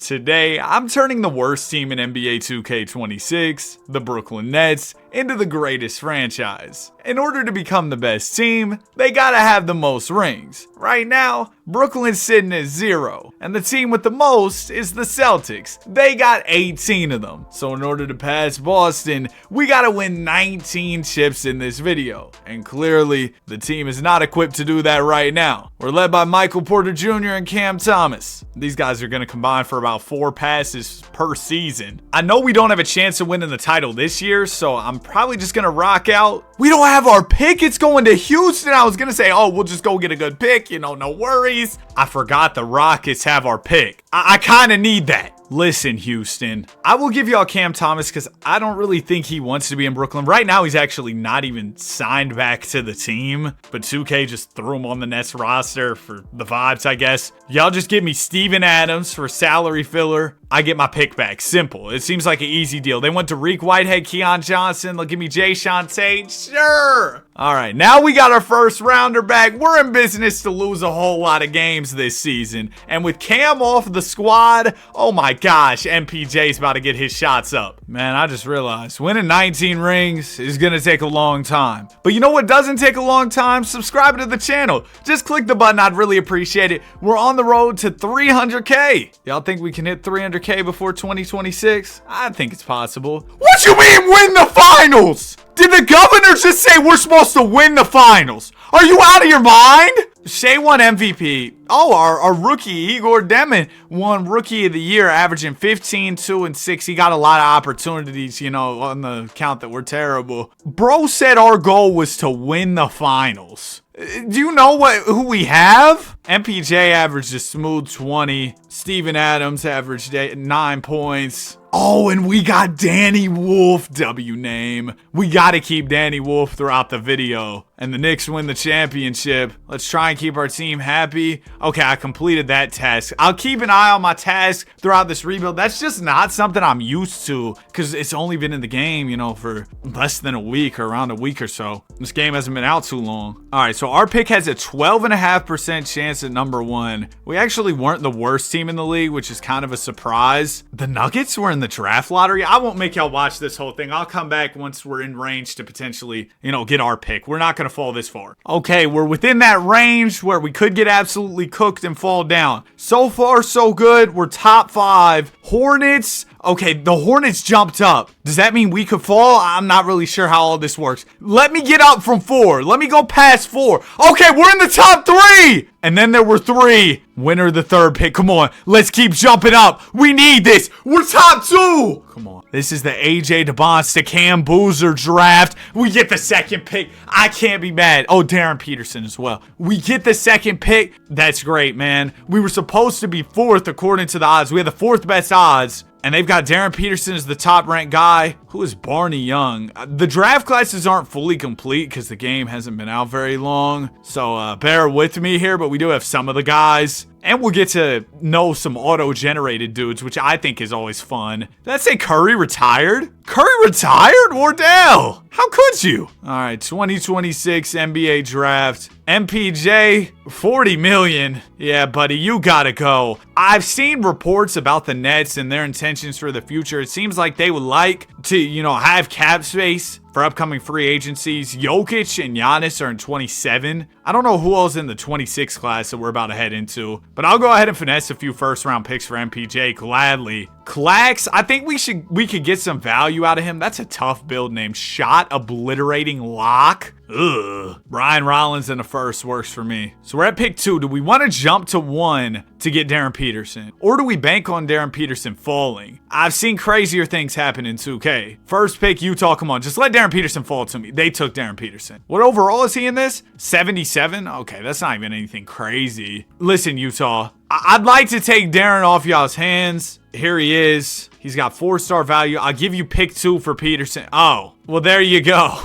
Today, I'm turning the worst team in NBA 2K26, the Brooklyn Nets, into the greatest franchise. In order to become the best team, they gotta have the most rings. Right now, Brooklyn's sitting at 0, and the team with the most is the Celtics. They got 18 of them. So in order to pass Boston, we gotta win 19 chips in this video. And clearly, the team is not equipped to do that right now. We're led by Michael Porter Jr. and Cam Thomas. These guys are gonna combine for about 4 passes per season. I know we don't have a chance of winning the title this year, so I'm probably just gonna rock out. We don't have our pick. It's going to Houston. I was gonna say, oh, we'll just go get a good pick. No worries. I forgot the Rockets have our pick. I kind of need that. Listen, Houston, I will give y'all Cam Thomas because I don't really think he wants to be in Brooklyn. Right now, he's actually not even signed back to the team, but 2K just threw him on the Nets roster for the vibes, I guess. Y'all just give me Steven Adams for salary filler. I get my pick back. Simple. It seems like an easy deal. They went to Reek Whitehead, Keon Johnson. They'll give me Tate. Sure. All right, now we got our first rounder back. We're in business to lose a whole lot of games this season. And with Cam off the squad, oh my gosh, MPJ's about to get his shots up. Man, I just realized winning 19 rings is going to take a long time. But you know what doesn't take a long time? Subscribe to the channel. Just click the button. I'd really appreciate it. We're on the road to 300K. Y'all think we can hit 300K before 2026? I think it's possible. What you mean win the finals? Did the governor just say we're supposed to win the finals? Are you out of your mind? Shea won MVP. Oh, our rookie, Igor Demon, won Rookie of the Year, averaging 15, 2, and 6. He got a lot of opportunities, on the count that we're terrible. Bro said our goal was to win the finals. Do you know who we have? MPJ averaged a smooth 20. Steven Adams averaged 9 points. Oh, and we got Danny Wolf, W name. We got to keep Danny Wolf throughout the video. And the Knicks win the championship. Let's try and keep our team happy. Okay, I completed that task. I'll keep an eye on my task throughout this rebuild. That's just not something I'm used to because it's only been in the game, for less than a week or around a week or so. This game hasn't been out too long. All right, so our pick has a 12.5% chance at number 1. We actually weren't the worst team in the league, which is kind of a surprise. The Nuggets were in the draft lottery. I won't make y'all watch this whole thing. I'll come back once we're in range to potentially, get our pick. We're not going to fall this far. Okay, we're within that range where we could get absolutely cooked and fall down. So far, so good. We're top 5. Hornets. Okay, the Hornets jumped up. Does that mean we could fall? I'm not really sure how all this works. Let me get up from 4. Let me go past 4. Okay, we're in the top 3. And then there were 3. Winner the 3rd pick. Come on, let's keep jumping up. We need this. We're top 2. Come on. This is the AJ DeBonce to Cam Boozer draft. We get the 2nd pick. I can't be mad. Oh, Darren Peterson as well. We get the 2nd pick. That's great, man. We were supposed to be 4th according to the odds. We had the 4th best odds. And they've got Darren Peterson as the top-ranked guy. Who is Barney Young? The draft classes aren't fully complete because the game hasn't been out very long. So bear with me here, but we do have some of the guys. And we'll get to know some auto-generated dudes, which I think is always fun. Did that say Curry retired? Curry retired? Wardell, how could you? All right, 2026 NBA draft. MPJ, 40 million. Yeah, buddy, you gotta go. I've seen reports about the Nets and their intentions for the future. It seems like they would like to, have cap space for upcoming free agencies. Jokic and Giannis are in 27. I don't know who else in the 26 class that we're about to head into, but I'll go ahead and finesse a few first-round picks for MPJ gladly. Clax, I think we could get some value out of him. That's a tough build name. Shot obliterating lock. Ugh. Brian Rollins in the first works for me. So we're at pick 2. Do we want to jump to 1 to get Darren Peterson? Or do we bank on Darren Peterson falling? I've seen crazier things happen in 2K. First pick, Utah. Come on, just let Darren Peterson fall to me. They took Darren Peterson. What overall is he in this? 77? Okay, that's not even anything crazy. Listen, Utah. I'd like to take Darren off y'all's hands. Here he is. He's got 4-star value. I'll give you pick 2 for Peterson. Oh, well, there you go.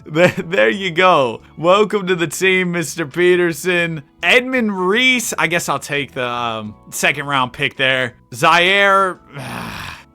There you go. Welcome to the team, Mr. Peterson. Edmund Reese. I guess I'll take the 2nd round pick there. Zaire.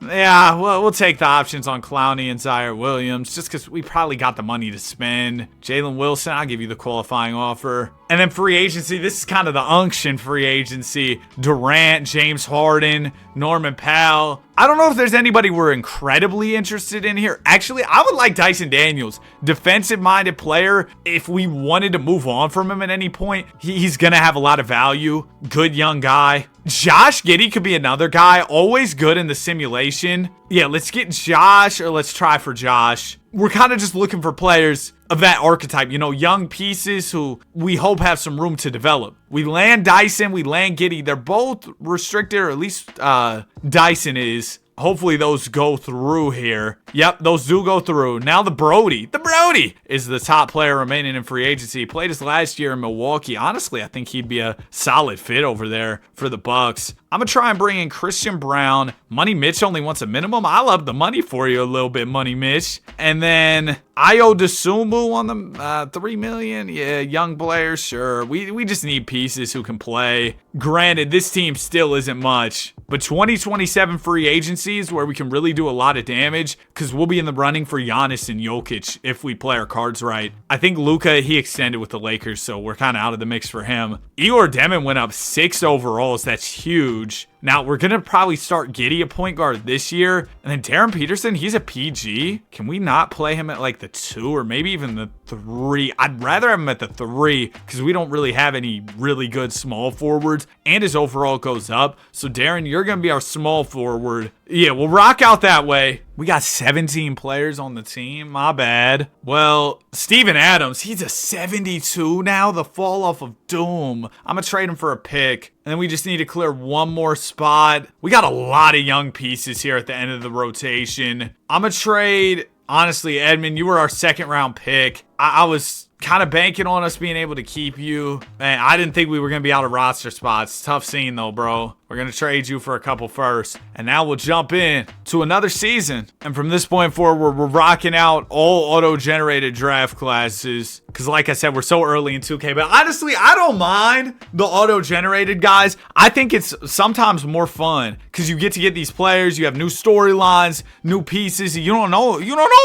Yeah, well, we'll take the options on Clowney and Zaire Williams just because we probably got the money to spend. Jalen Wilson, I'll give you the qualifying offer. And then free agency, this is kind of the unction free agency. Durant, James Harden, Norman Powell. I don't know if there's anybody we're incredibly interested in here. Actually, I would like Dyson Daniels. Defensive-minded player. If we wanted to move on from him at any point, he's going to have a lot of value. Good young guy. Josh Giddey could be another guy. Always good in the simulation. Yeah, let's get Josh, or let's try for Josh. We're kind of just looking for players of that archetype, you know, young pieces who we hope have some room to develop. We land Dyson, we land Giddey. They're both restricted, or at least Dyson is. Hopefully those go through here. Yep, those do go through. Now the Brody. The Brody is the top player remaining in free agency. He played his last year in Milwaukee. Honestly, I think he'd be a solid fit over there for the Bucks. I'm going to try and bring in Christian Brown. Money Mitch only wants a minimum. I'll up the money for you a little bit, Money Mitch. And then Ayo Dosunmu on the $3 million. Yeah, young players, sure. We just need pieces who can play. Granted, this team still isn't much. But 2027 free agency is where we can really do a lot of damage, because we'll be in the running for Giannis and Jokic if we play our cards right. I think Luka, he extended with the Lakers, so we're kind of out of the mix for him. Igor Demon went up 6 overalls. That's huge. Now, we're going to probably start Giddey at point guard this year. And then Darren Peterson, he's a PG. Can we not play him at like the 2 or maybe even the 3? I'd rather have him at the 3 because we don't really have any really good small forwards. And his overall goes up. So, Darren, you're going to be our small forward. Yeah, we'll rock out that way. We got 17 players on the team. My bad. Well, Steven Adams, he's a 72 now. The fall off of doom. I'm going to trade him for a pick. And then we just need to clear one more spot. We got a lot of young pieces here at the end of the rotation. I'm going to trade, honestly, Edmund, you were our second round pick. I was kind of banking on us being able to keep you. Man, I didn't think we were going to be out of roster spots. Tough scene though, bro. We're going to trade you for a couple firsts. And now we'll jump in to another season. And from this point forward, we're rocking out all auto-generated draft classes. Because like I said, we're so early in 2K. But honestly, I don't mind the auto-generated guys. I think it's sometimes more fun. Because you get to get these players. You have new storylines, new pieces. You don't know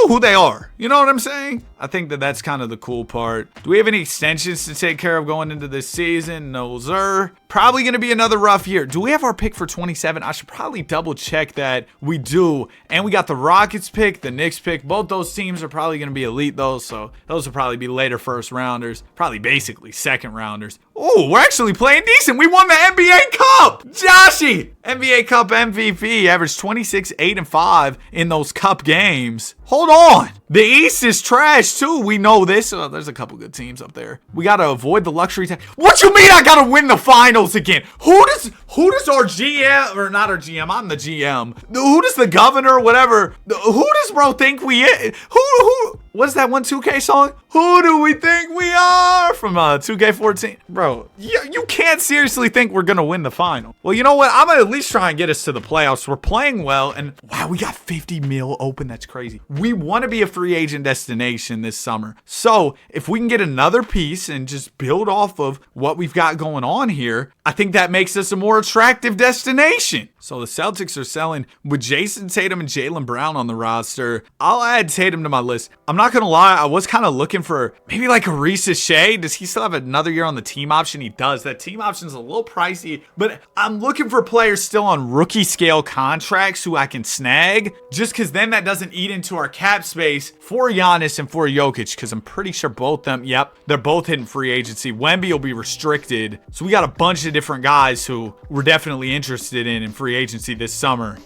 who they are. You know what I'm saying? I think that's kind of the cool part. Do we have any extensions to take care of going into this season? No, sir. Probably going to be another rough year. Do we have our pick for 27? I should probably double check that. We do. And we got the Rockets pick, the Knicks pick. Both those teams are probably going to be elite though. So those will probably be later first rounders. Probably basically second rounders. Oh, we're actually playing decent. We won the NBA Cup. Joshy, NBA Cup MVP, averaged 26, 8, and 5 in those Cup games. Hold on. The East is trash too. We know this. There's a couple good teams up there. We got to avoid the luxury tax. What you mean I got to win the finals again? Who does our GM, or not our GM, I'm the GM. Who does the governor, whatever, who does bro think we is? Who, what's that one 2K song? Who do we think we are? From 2K14. Bro, you can't seriously think we're going to win the final. Well, you know what? I'm going to at least try and get us to the playoffs. We're playing well, and wow, we got 50 mil open. That's crazy. We want to be a free agent destination this summer. So if we can get another piece and just build off of what we've got going on here, I think that makes us a more attractive destination. So the Celtics are selling with Jason Tatum and Jaylen Brown on the roster. I'll add Tatum to my list. I'm not going to lie. I was kind of looking for maybe like a Reese Shea. Does he still have another year on the team option? He does. That team option is a little pricey, but I'm looking for players still on rookie scale contracts who I can snag, just because then that doesn't eat into our cap space for Giannis and for Jokic, because I'm pretty sure both them, yep, they're both hitting free agency. Wemby will be restricted. So we got a bunch of different guys who we're definitely interested in free agency this summer.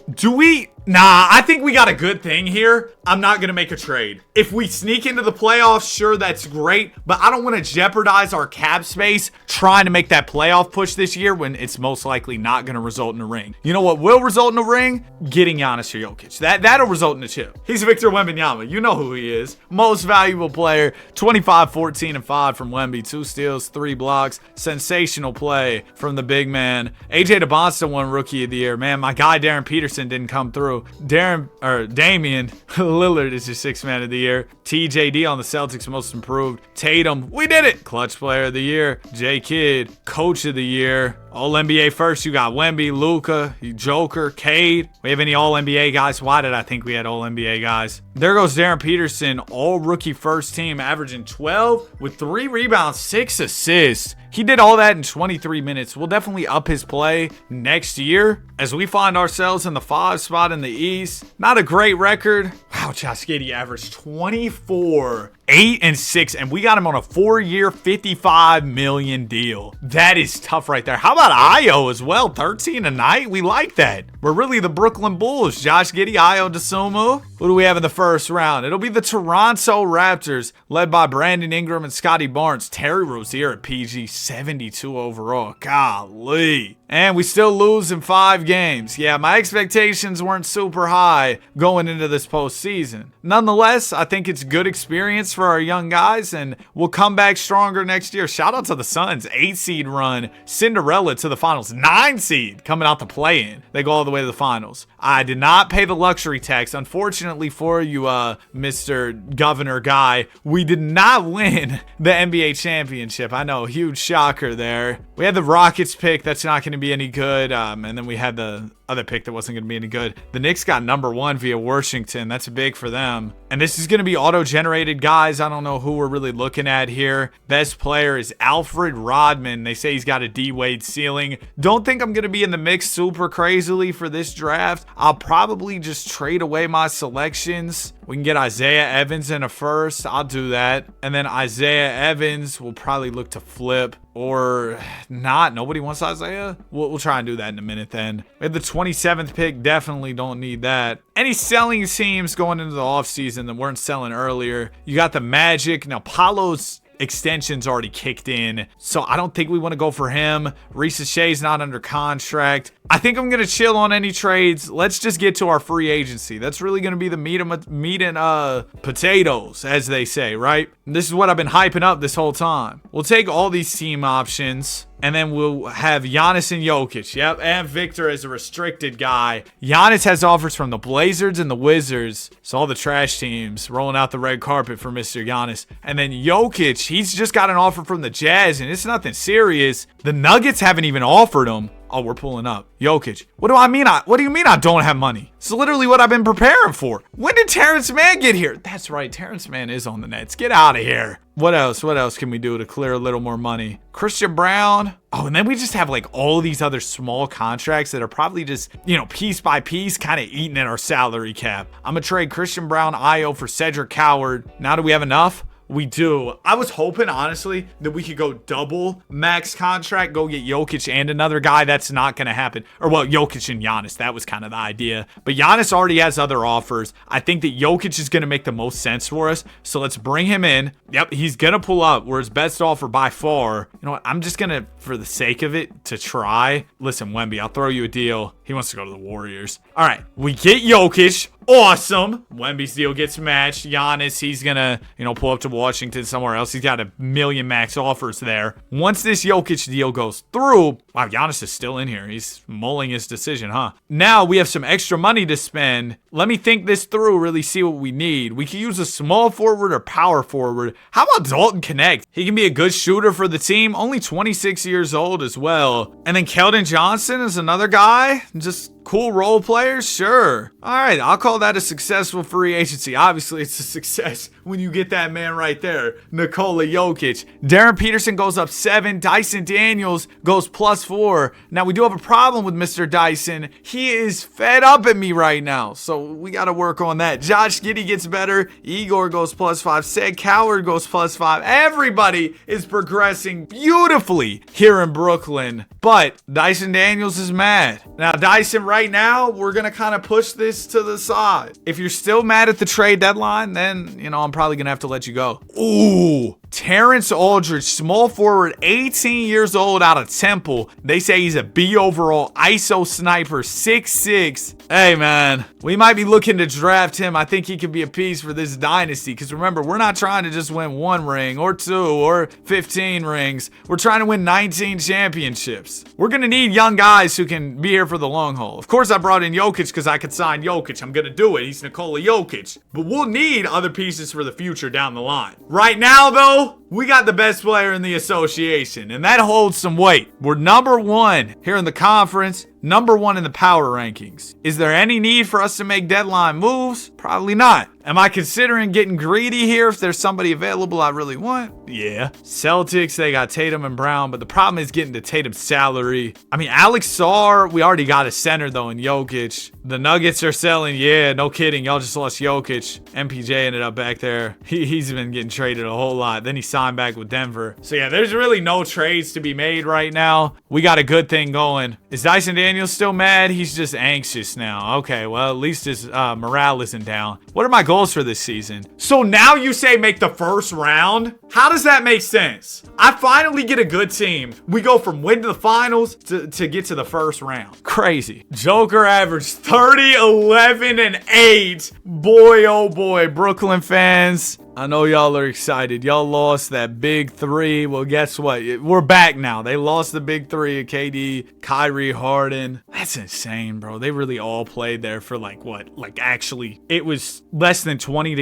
Nah, I think we got a good thing here. I'm not going to make a trade. If we sneak into the playoffs, sure, that's great. But I don't want to jeopardize our cap space trying to make that playoff push this year when it's most likely not going to result in a ring. You know what will result in a ring? Getting Giannis or Jokic. That'll result in a chip. He's Victor Wembanyama. You know who he is. Most valuable player. 25, 14, and 5 from Wemby. 2 steals, 3 blocks. Sensational play from the big man. AJ DeBonsta won Rookie of the Year. Man, my guy Darren Peterson didn't come through. Damian Lillard is your 6th man of the year. TJD on the Celtics most improved. Tatum, we did it. Clutch player of the year. J Kidd, coach of the year. All NBA first, you got Wemby, Luka, Joker, Cade. We have any All NBA guys? Why did I think we had All NBA guys? There goes Darren Peterson, all rookie first team, averaging 12 with 3 rebounds, 6 assists. He did all that in 23 minutes. We'll definitely up his play next year as we find ourselves in the 5 spot in the East. Not a great record. Wow, Josh Giddey averaged 24, 8 and 6, and we got him on a 4-year, $55 million deal. That is tough right there. How about Io as well? 13 a night. We like that. We're really the Brooklyn Bulls. Josh Giddey, Io DeSumo. Who do we have in the first round? It'll be the Toronto Raptors, led by Brandon Ingram and Scotty Barnes. Terry Rozier at PG, 72 overall. Golly. And we still lose in 5 games. Yeah, my expectations weren't super high going into this postseason. Nonetheless, I think it's good experience for our young guys, and we'll come back stronger next year. Shout out to the Suns, 8 seed run, Cinderella to the finals, 9 seed coming out the play-in. They go all the way to the finals. I did not pay the luxury tax. Unfortunately for you, Mr. Governor guy, we did not win the NBA championship. I know, huge shocker there. We had the Rockets pick. That's not going to be any good. And then we had the other pick that wasn't going to be any good. The Knicks got number 1 via Washington. That's big for them. And this is going to be auto-generated, guys. I don't know who we're really looking at here. Best player is Alfred Rodman. They say he's got a D-Wade ceiling. Don't think I'm going to be in the mix super crazily for this draft. I'll probably just trade away my selections. We can get Isaiah Evans in a first. I'll do that. And then Isaiah Evans will probably look to flip or not. Nobody wants Isaiah. We'll try and do that in a minute then. We have the 27th pick. Definitely don't need that. Any selling teams going into the offseason that weren't selling earlier. You got the Magic. Now, Paolo's extension's already kicked in, so I don't think we want to go for him. Reese Shea's not under contract. I think I'm going to chill on any trades. Let's just get to our free agency. That's really going to be the meat and potatoes, as they say, right? And this is what I've been hyping up this whole time. We'll take all these team options, and then we'll have Giannis and Jokic. Yep, and Victor as a restricted guy. Giannis has offers from the Blazers and the Wizards. So all the trash teams rolling out the red carpet for Mr. Giannis. And then Jokic, he's just got an offer from the Jazz, and it's nothing serious. The Nuggets haven't even offered him. Oh, we're pulling up. Jokic. What do I mean? What do you mean I don't have money? It's literally what I've been preparing for. When did Terrence Mann get here? That's right. Terrence Mann is on the Nets. Get out of here. What else? What else can we do to clear a little more money? Christian Brown. Oh, and then we just have like all these other small contracts that are probably just, piece by piece kind of eating at our salary cap. I'm going to trade Christian Brown, Io for Cedric Coward. Now do we have enough? We do. I was hoping, honestly, that we could go double max contract, go get Jokic and another guy. That's not going to happen. Or, well, Jokic and Giannis. That was kind of the idea. But Giannis already has other offers. I think that Jokic is going to make the most sense for us. So let's bring him in. Yep, he's going to pull up. We're his best offer by far. You know what? I'm just going to, for the sake of it, to try. Listen, Wemby, I'll throw you a deal. He wants to go to the Warriors. All right, we get Jokic. Awesome. Wemby's deal gets matched. Giannis, he's gonna, pull up to Washington somewhere else. He's got a million max offers there. Once this Jokic deal goes through, wow, Giannis is still in here. He's mulling his decision, huh? Now we have some extra money to spend. Let me think this through, really see what we need. We can use a small forward or power forward. How about Dalton Connect? He can be a good shooter for the team. Only 26 years old as well. And then Keldon Johnson is another guy. Just cool role players, sure. All right, I'll call that a successful free agency. Obviously, it's a success when you get that man right there, Nikola Jokic. Darren Peterson goes up 7. Dyson Daniels goes +4. Now, we do have a problem with Mr. Dyson. He is fed up at me right now, so we got to work on that. Josh Giddey gets better. Igor goes +5. Ced Coward goes +5. Everybody is progressing beautifully here in Brooklyn, but Dyson Daniels is mad. Now, Dyson, right now, we're going to kind of push this to the side. If you're still mad at the trade deadline, then, I'm probably going to have to let you go. Ooh, Terrence Aldridge, small forward, 18 years old, out of Temple. They say he's a B overall ISO sniper, 6'6". Hey, man, we might be looking to draft him. I think he could be a piece for this dynasty, because remember, we're not trying to just win 1 ring or 2 or 15 rings. We're trying to win 19 championships. We're going to need young guys who can be here for the long haul. Of course, I brought in Jokic because I could sign Jokic. I'm going to do it. He's Nikola Jokic. But we'll need other pieces for the future down the line. Right now, though, we got the best player in the association, and that holds some weight. We're number 1 here in the conference, number 1 in the power rankings. Is there any need for us to make deadline moves? Probably not. Am I considering getting greedy here if there's somebody available I really want? Yeah. Celtics, they got Tatum and Brown, but the problem is getting to Tatum's salary. I mean, Alex Sarr, we already got a center though in Jokic. The Nuggets are selling, yeah, no kidding. Y'all just lost Jokic. MPJ ended up back there. He's been getting traded a whole lot. Then he signed back with Denver. So yeah, there's really no trades to be made right now. We got a good thing going. Is Dyson Daniels still mad? He's just anxious now. Okay, well, at least his morale isn't down. What are my goals for this season? So now you say make the first round? How does that make sense? I finally get a good team. We go from win to the finals to get to the first round. Crazy. Joker averaged 30, 11, and 8. Boy, oh boy, Brooklyn fans. I know y'all are excited. Y'all lost that big 3. Well, guess what? We're back now. They lost the big 3 of KD, Kyrie, Harden. That's insane, bro. They really all played there for like what? Like actually, it was less than 20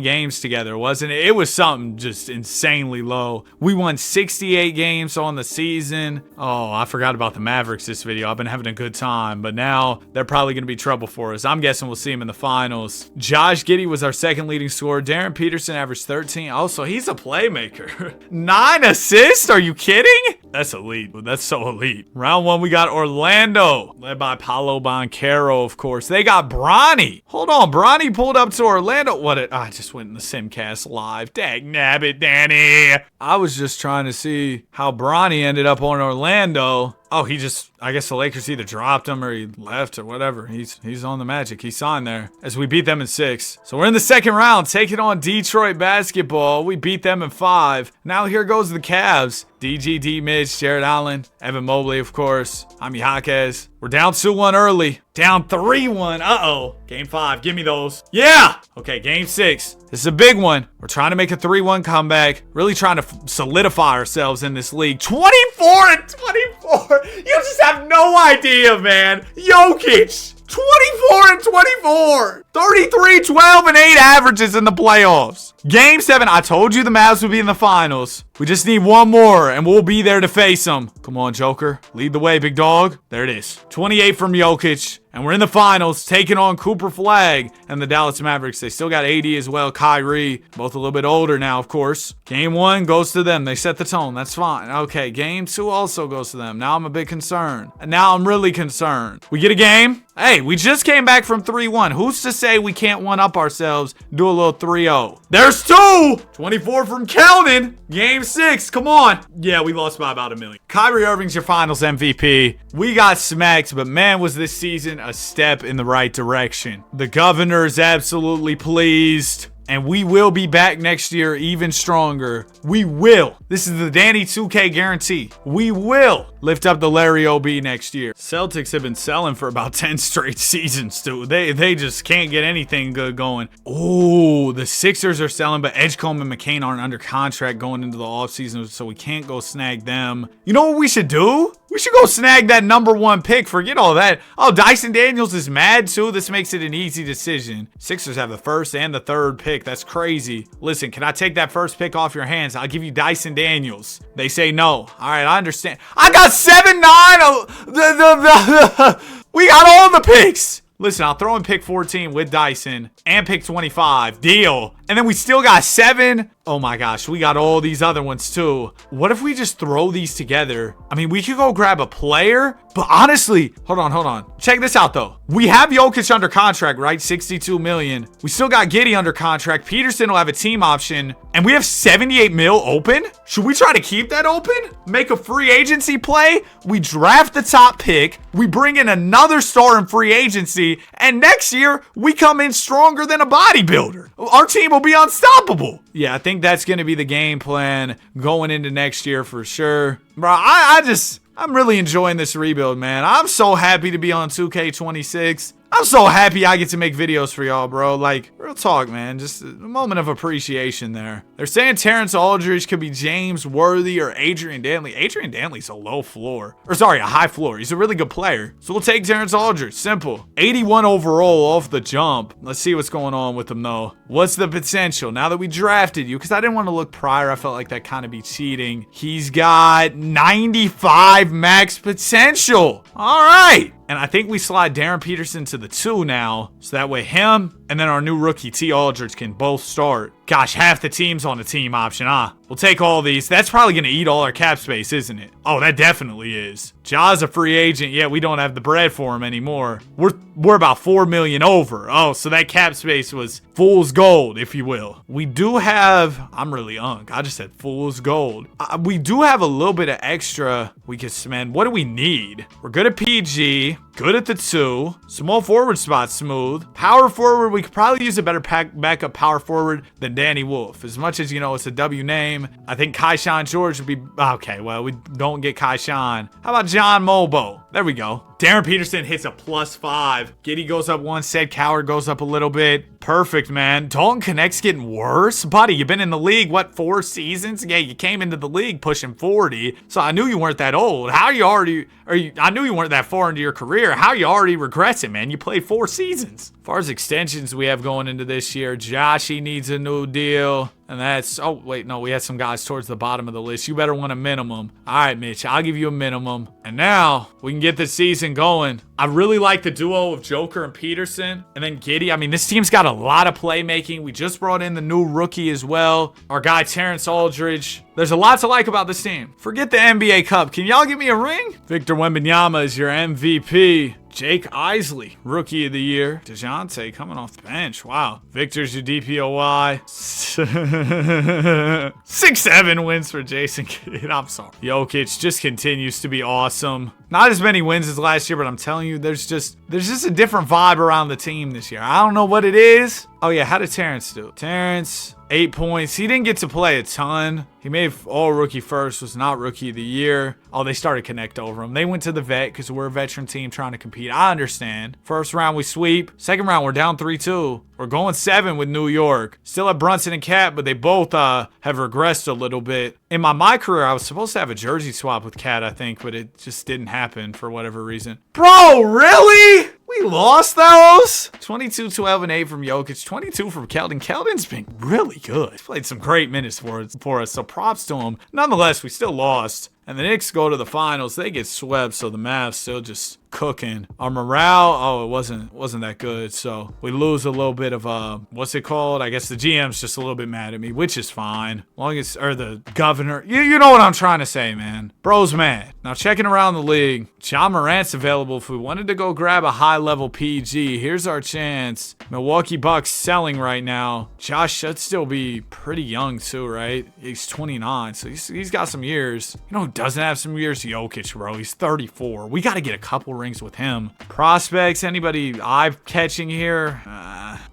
games together, wasn't it? It was something just insanely low. We won 68 games on the season. Oh, I forgot about the Mavericks this video. I've been having a good time, but now they're probably going to be trouble for us. I'm guessing we'll see them in the finals. Josh Giddey was our second leading scorer. Darren Peterson averaged 13. Oh, so he's a playmaker. 9 assists? Are you kidding? That's elite. That's so elite. Round 1, we got Orlando, led by Paolo Banchero, of course. They got Bronny. Hold on, Bronny pulled up to Orlando. I just went in the Simcast live. Dag nabbit, Danny. I was just trying to see how Bronny ended up on Orlando. Oh, I guess the Lakers either dropped him or he left or whatever. He's on the Magic. He signed there as we beat them in 6. So we're in the second round, taking on Detroit basketball. We beat them in 5. Now here goes the Cavs. DGD Mitch, Jared Allen, Evan Mobley, of course, Jaime Jaquez. We're down 2-1 early. Down 3-1. Uh-oh. Game 5. Give me those. Yeah. Okay, game 6. This is a big one. We're trying to make a 3-1 comeback. Really trying to solidify ourselves in this league. 24-24. You just have no idea, man. Jokic. 24-24. 33, 12, and 8 averages in the playoffs. Game 7, I told you the Mavs would be in the finals. We just need one more, and we'll be there to face them. Come on, Joker. Lead the way, big dog. There it is. 28 from Jokic. And we're in the finals, taking on Cooper Flag and the Dallas Mavericks. They still got AD as well, Kyrie. Both a little bit older now, of course. Game 1 goes to them. They set the tone. That's fine. Okay, game 2 also goes to them. Now I'm a bit concerned. And now I'm really concerned. We get a game. Hey, we just came back from 3-1. Who's to say we can't one-up ourselves, do a little 3-0? There's 2! 24 from Keldon. Game 6. Come on. Yeah, we lost by about $1 million. Kyrie Irving's your finals MVP. We got smacked, but man, was this season a step in the right direction. The governor's absolutely pleased. And we will be back next year even stronger. We will. This is the Danny 2K guarantee. We will lift up the Larry OB next year. Celtics have been selling for about 10 straight seasons, dude. They just can't get anything good going. Oh, the Sixers are selling, but Edgecombe and McCain aren't under contract going into the offseason, so we can't go snag them. You know what we should do? We should go snag that number 1 pick. Forget all that. Oh, Dyson Daniels is mad too. This makes it an easy decision. Sixers have the 1st and the 3rd pick. That's crazy. Listen, can I take that 1st pick off your hands? I'll give you Dyson Daniels. They say no. All right, I understand. I got 7-9. We got all the picks. Listen, I'll throw in pick 14 with Dyson and pick 25. Deal. And then we still got 7. Oh my gosh, we got all these other ones too. What if we just throw these together? I mean, we could go grab a player, but honestly, hold on. Check this out though. We have Jokic under contract, right? $62 million. We still got Giddey under contract. Peterson will have a team option, and we have $78 million open. Should we try to keep that open? Make a free agency play? We draft the top pick. We bring in another star in free agency, and next year we come in stronger than a bodybuilder. Our team will be unstoppable. Yeah, I think that's going to be the game plan going into next year for sure. Bro, I'm really enjoying this rebuild, man. I'm so happy to be on 2K26. I'm so happy I get to make videos for y'all, bro. Like, real talk, man. Just a moment of appreciation there. They're saying Terrence Aldridge could be James Worthy or Adrian Dantley. Adrian Dantley's a low floor. Or sorry, a high floor. He's a really good player. So we'll take Terrence Aldridge. Simple. 81 overall off the jump. Let's see what's going on with him, though. What's the potential? Now that we drafted you, because I didn't want to look prior. I felt like that kind of be cheating. He's got 95 max potential. All right. And I think we slide Darren Peterson to the 2 now. So that way him and then our new rookie T. Aldridge can both start. Gosh, half the team's on the team option, huh? We'll take all these. That's probably going to eat all our cap space, isn't it? Oh, that definitely is. Ja's a free agent. Yeah, we don't have the bread for him anymore. We're about $4 million over. Oh, so that cap space was fool's gold, if you will. We do have, I'm really unk. I just said fool's gold. We do have a little bit of extra we could spend. What do we need? We're good at PG. Good at the 2. Small forward spot smooth. Power forward, we could probably use a better backup power forward than Danny Wolf. As much as, it's a W name, I think Kaishan George would be, okay, well, we don't get Kaishan. How about John Mobo? There we go. Darren Peterson hits a +5. Giddy goes up 1. Said Coward goes up a little bit. Perfect, man. Dalton Connect's getting worse. Buddy, you've been in the league, 4 seasons? Yeah, you came into the league pushing 40. So I knew you weren't that old. How you already, I knew you weren't that far into your career. How you already regressing, man? You played 4 seasons. As far as extensions we have going into this year, Joshy needs a new deal. And that's, oh, wait, no, we had some guys towards the bottom of the list. You better want a minimum. All right, Mitch, I'll give you a minimum. And now we can get the season going. I really like the duo of Joker and Peterson. And then Giddy. I mean, this team's got a lot of playmaking. We just brought in the new rookie as well. Our guy, Terrence Aldridge. There's a lot to like about this team. Forget the NBA Cup. Can y'all give me a ring? Victor Wembanyama is your MVP. Jake Isley, Rookie of the Year. DeJounte coming off the bench. Wow. Victor's your DPOY. 6-7 wins for Jason Kidd. I'm sorry. Jokic just continues to be awesome. Not as many wins as last year, but I'm telling you, there's just a different vibe around the team this year. I don't know what it is. Oh, yeah. How did Terrence do? Terrence, 8 points. He didn't get to play a ton. He made all rookie first, was not Rookie of the Year. Oh, they started connect over him. They went to the vet because we're a veteran team trying to compete. I understand. First round, we sweep. Second round, we're down 3-2. We're going 7 with New York. Still have Brunson and Cat, but they both have regressed a little bit. In my career, I was supposed to have a jersey swap with Cat, I think, but it just didn't happen for whatever reason. Bro, really? We lost those? 22, 12, and 8 from Jokic. 22 from Keldon. Keldon's been really good. He's played some great minutes for us, so props to him. Nonetheless, we still lost. And the Knicks go to the finals. They get swept, so the Mavs still just cooking. Our morale, oh, it wasn't that good. So we lose a little bit of what's it called? I guess the GM's just a little bit mad at me, which is fine. Long as, or the governor, you know what I'm trying to say, man. Bro's mad. Now checking around the league, John Morant's available if we wanted to go grab a high-level PG. Here's our chance. Milwaukee Bucks selling right now. Josh should still be pretty young too, right? He's 29, so he's got some years. You know who doesn't have some years? Jokic, bro. He's 34. We got to get a couple rings with him. Prospects, anybody eye-catching here?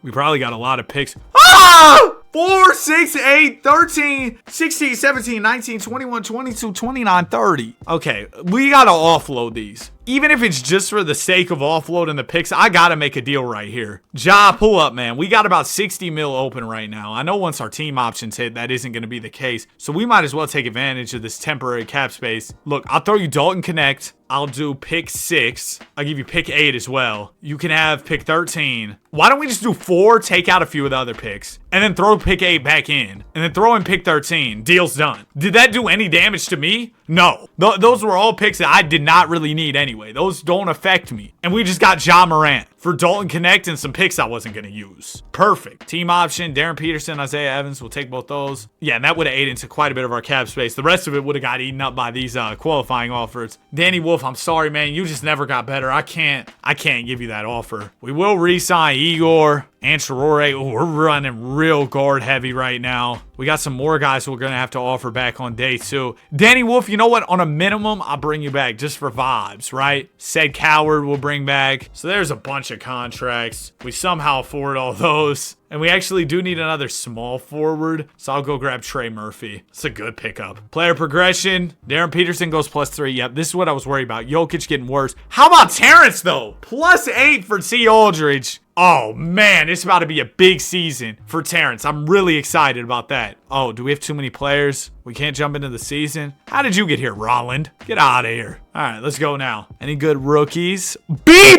We probably got a lot of picks. Ah! 4, 6, 8, 13, 16, 17, 19, 21, 22, 29, 30. Okay, we got to offload these. Even if it's just for the sake of offloading the picks, I got to make a deal right here. Ja, pull up, man. We got about 60 mil open right now. I know once our team options hit, that isn't going to be the case. So we might as well take advantage of this temporary cap space. Look, I'll throw you Dalton Connect. I'll do pick 6. I'll give you pick 8 as well. You can have pick 13. Why don't we just do 4, take out a few of the other picks, and then throw pick 8 back in, and then throw in pick 13. Deal's done. Did that do any damage to me? No. Those were all picks that I did not really need anyway. Those don't affect me. And we just got Ja Morant for Dalton Connect and some picks I wasn't going to use. Perfect. Team option, Darren Peterson, Isaiah Evans. We'll take both those. Yeah, and that would have ate into quite a bit of our cap space. The rest of it would have got eaten up by these qualifying offers. Danny Wolf, I'm sorry, man. You just never got better. I can't give you that offer. We will re-sign Igor and Shirore. Ooh, we're running real guard heavy right now. We got some more guys who we're going to have to offer back on day 2. Danny Wolf, you know what? On a minimum, I'll bring you back just for vibes, right? Said Coward will bring back. So there's a bunch of contracts. We somehow afford all those. And we actually do need another small forward, so I'll go grab Trey Murphy. It's a good pickup. Player progression. Darren Peterson goes +3. Yep, this is what I was worried about. Jokic getting worse. How about Terrence, though? +8 for T. Aldridge. Oh, man, it's about to be a big season for Terrence. I'm really excited about that. Oh, do we have too many players? We can't jump into the season? How did you get here, Rolland? Get out of here. All right, let's go now. Any good rookies? B+?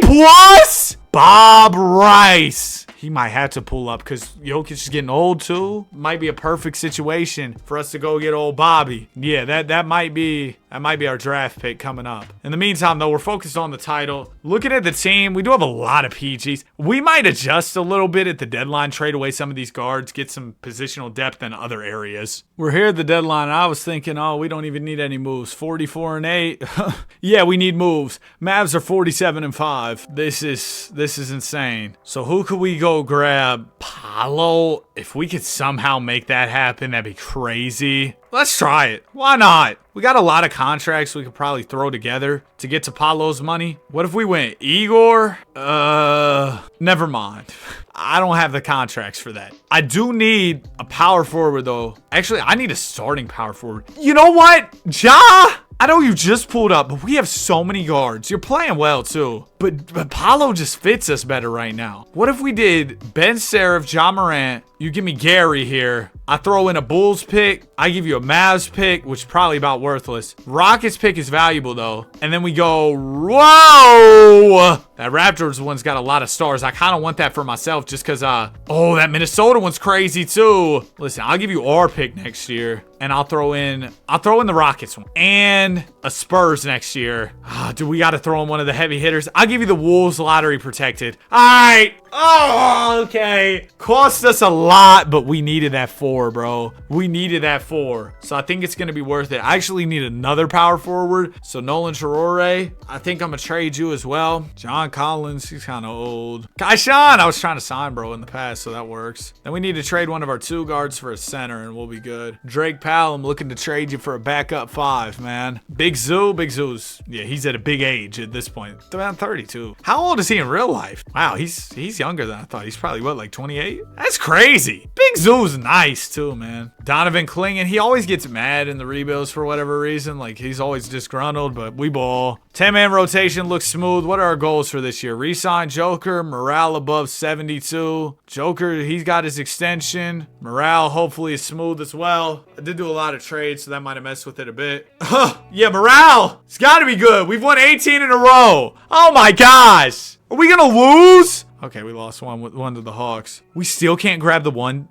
Bob Rice. He might have to pull up because Jokic is getting old too. Might be a perfect situation for us to go get old Bobby. Yeah, that might be our draft pick coming up. In the meantime, though, we're focused on the title. Looking at the team, we do have a lot of PGs. We might adjust a little bit at the deadline, trade away some of these guards, get some positional depth in other areas. We're here at the deadline, and I was thinking, oh, we don't even need any moves. 44-8. Yeah, we need moves. Mavs are 47-5. This is insane. So who could we go grab? Paolo. If we could somehow make that happen, that'd be crazy. Let's try it. Why not? We got a lot of contracts we could probably throw together to get to Paolo's money. What if we went Igor? Never mind. I don't have the contracts for that. I do need a power forward, though. Actually, I need a starting power forward. You know what? Ja? I know you just pulled up, but we have so many guards. You're playing well, too. But Paolo just fits us better right now. What if we did Ben Serif, Ja Morant, you give me Gary here. I throw in a Bulls pick. I give you a Mavs pick, which is probably about worthless. Rockets pick is valuable, though. And then we go, whoa! That Raptors one's got a lot of stars. I kind of want that for myself just because, oh, that Minnesota one's crazy, too. Listen, I'll give you our pick next year. And I'll throw in the Rockets one. And a Spurs next year. Do we got to throw in one of the heavy hitters? I'll give you the Wolves lottery protected. All right. Oh, okay. Cost us a lot, but we needed that 4, bro. We needed that 4. So I think it's going to be worth it. I actually need another power forward. So Nolan Traore, I think I'm going to trade you as well. John Collins, he's kind of old. Kaishan, I was trying to sign, bro, in the past, so that works. Then we need to trade one of our 2 guards for a center, and we'll be good. Drake Powell, I'm looking to trade you for a backup 5, man. Big Zoo's, yeah, he's at a big age at this point. Around 32. How old is he in real life? Wow, he's younger than I thought. He's probably, what, like 28? That's crazy. Big Zoo's nice, too, man. Donovan Clingan, he always gets mad in the rebuilds for whatever reason. Like, he's always disgruntled, but we ball. 10-man rotation looks smooth. What are our goals for this year? Resign Joker, morale above 72. Joker, he's got his extension. Morale hopefully is smooth as well. I did do a lot of trades, so that might have messed with it a bit. Yeah, morale. It's got to be good. We've won 18 in a row. Oh my gosh. Are we going to lose? Okay, we lost one to the Hawks. We still can't grab the one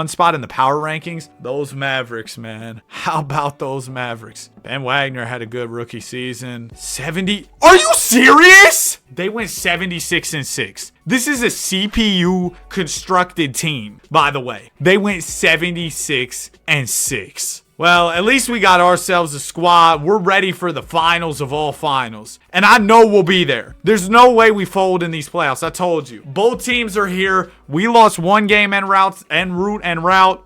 spot in the power rankings. Those Mavericks, man. How about those Mavericks? Ben Wagner had a good rookie season. 70. Are you serious? They went 76-6. This is a CPU constructed team, by the way. They went 76-6. Well, at least we got ourselves a squad. We're ready for the finals of all finals. And I know we'll be there. There's no way we fold in these playoffs. I told you. Both teams are here. We lost one game en route.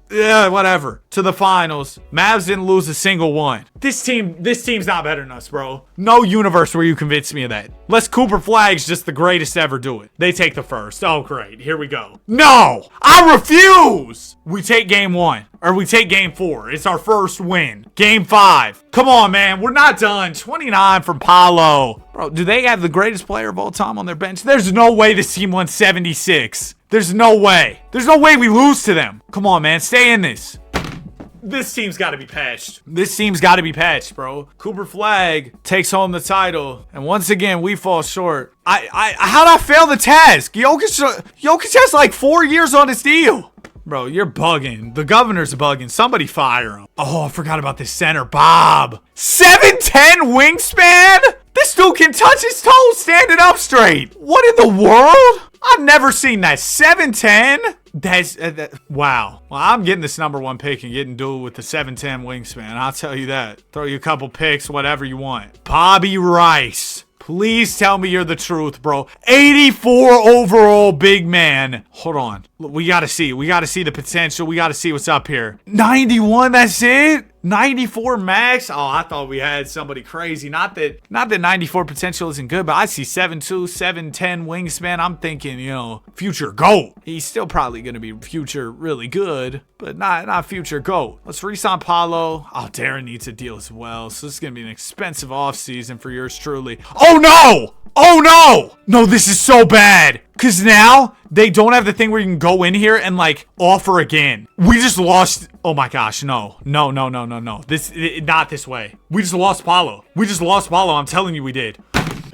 Yeah, whatever. To the finals. Mavs didn't lose a single one. This team's not better than us, bro. No universe where you convince me of that. Unless Cooper Flagg's just the greatest to ever do it. They take the first. Oh, great. Here we go. No! I refuse! We take game 1. Or we take game 4. It's our first win. Game 5. Come on, man. We're not done. 29 from Paolo. Bro, do they have the greatest player of all time on their bench? There's no way this team won 76. There's no way. There's no way we lose to them. Come on, man. Stay in this. This team's got to be patched. This team's got to be patched, bro. Cooper Flagg takes home the title. And once again, we fall short. How'd I fail the task? Jokic has like 4 years on his deal. Bro, you're bugging. The governor's bugging. Somebody fire him. Oh, I forgot about this center, Bob. 7'10" wingspan? This dude can touch his toes standing up straight. What in the world? I've never seen that. 7'10"? That's wow. Well, I'm getting this #1 pick and getting duel with the 7'10" wingspan. I'll tell you that. Throw you a couple picks, whatever you want. Bobby Rice. Please tell me you're the truth, bro. 84 overall big man. Hold on. We got to see. We got to see the potential. We got to see what's up here. 91, that's it? 94 max? Oh, I thought we had somebody crazy. Not that 94 potential isn't good, but I see 7'2", 7'10 wingspan. I'm thinking, future GOAT. He's still probably going to be future really good, but not future GOAT. Let's re-sign Paolo. Oh, Darren needs a deal as well, so this is going to be an expensive offseason for yours truly. Oh, no! Oh, no! No, this is so bad. Because now they don't have the thing where you can go in here and offer again. We just lost. Oh my gosh, no. No. Not this way. We just lost Paolo. I'm telling you we did.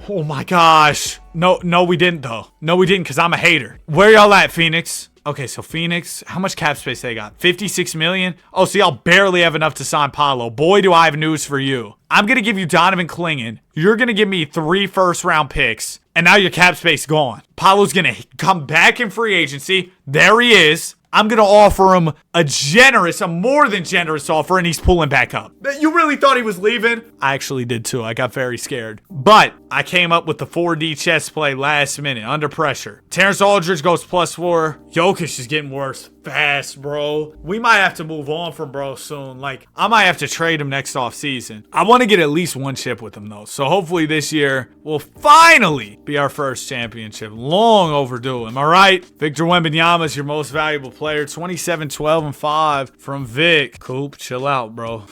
Oh my gosh. No, we didn't though. No, we didn't because I'm a hater. Where y'all at, Phoenix? Okay, so Phoenix, how much cap space they got? 56 million? Oh, so y'all barely have enough to sign Paolo. Boy, do I have news for you. I'm going to give you Donovan Clingan. You're going to give me 3 first-round picks. And now your cap space gone. Paolo's going to come back in free agency. There he is. I'm going to offer him a more than generous offer, and he's pulling back up. You really thought he was leaving? I actually did too. I got very scared. But I came up with the 4D chess play last minute, under pressure. Terrence Aldridge goes +4. Jokic is getting worse fast, bro. We might have to move on from bro soon. I might have to trade him next offseason. I want to get at least one chip with him, though. So hopefully this year will finally be our first championship. Long overdue. Am I right? Victor Wembanyama is your most valuable player. 27, 12, and 5 from Vic. Coop, chill out, bro.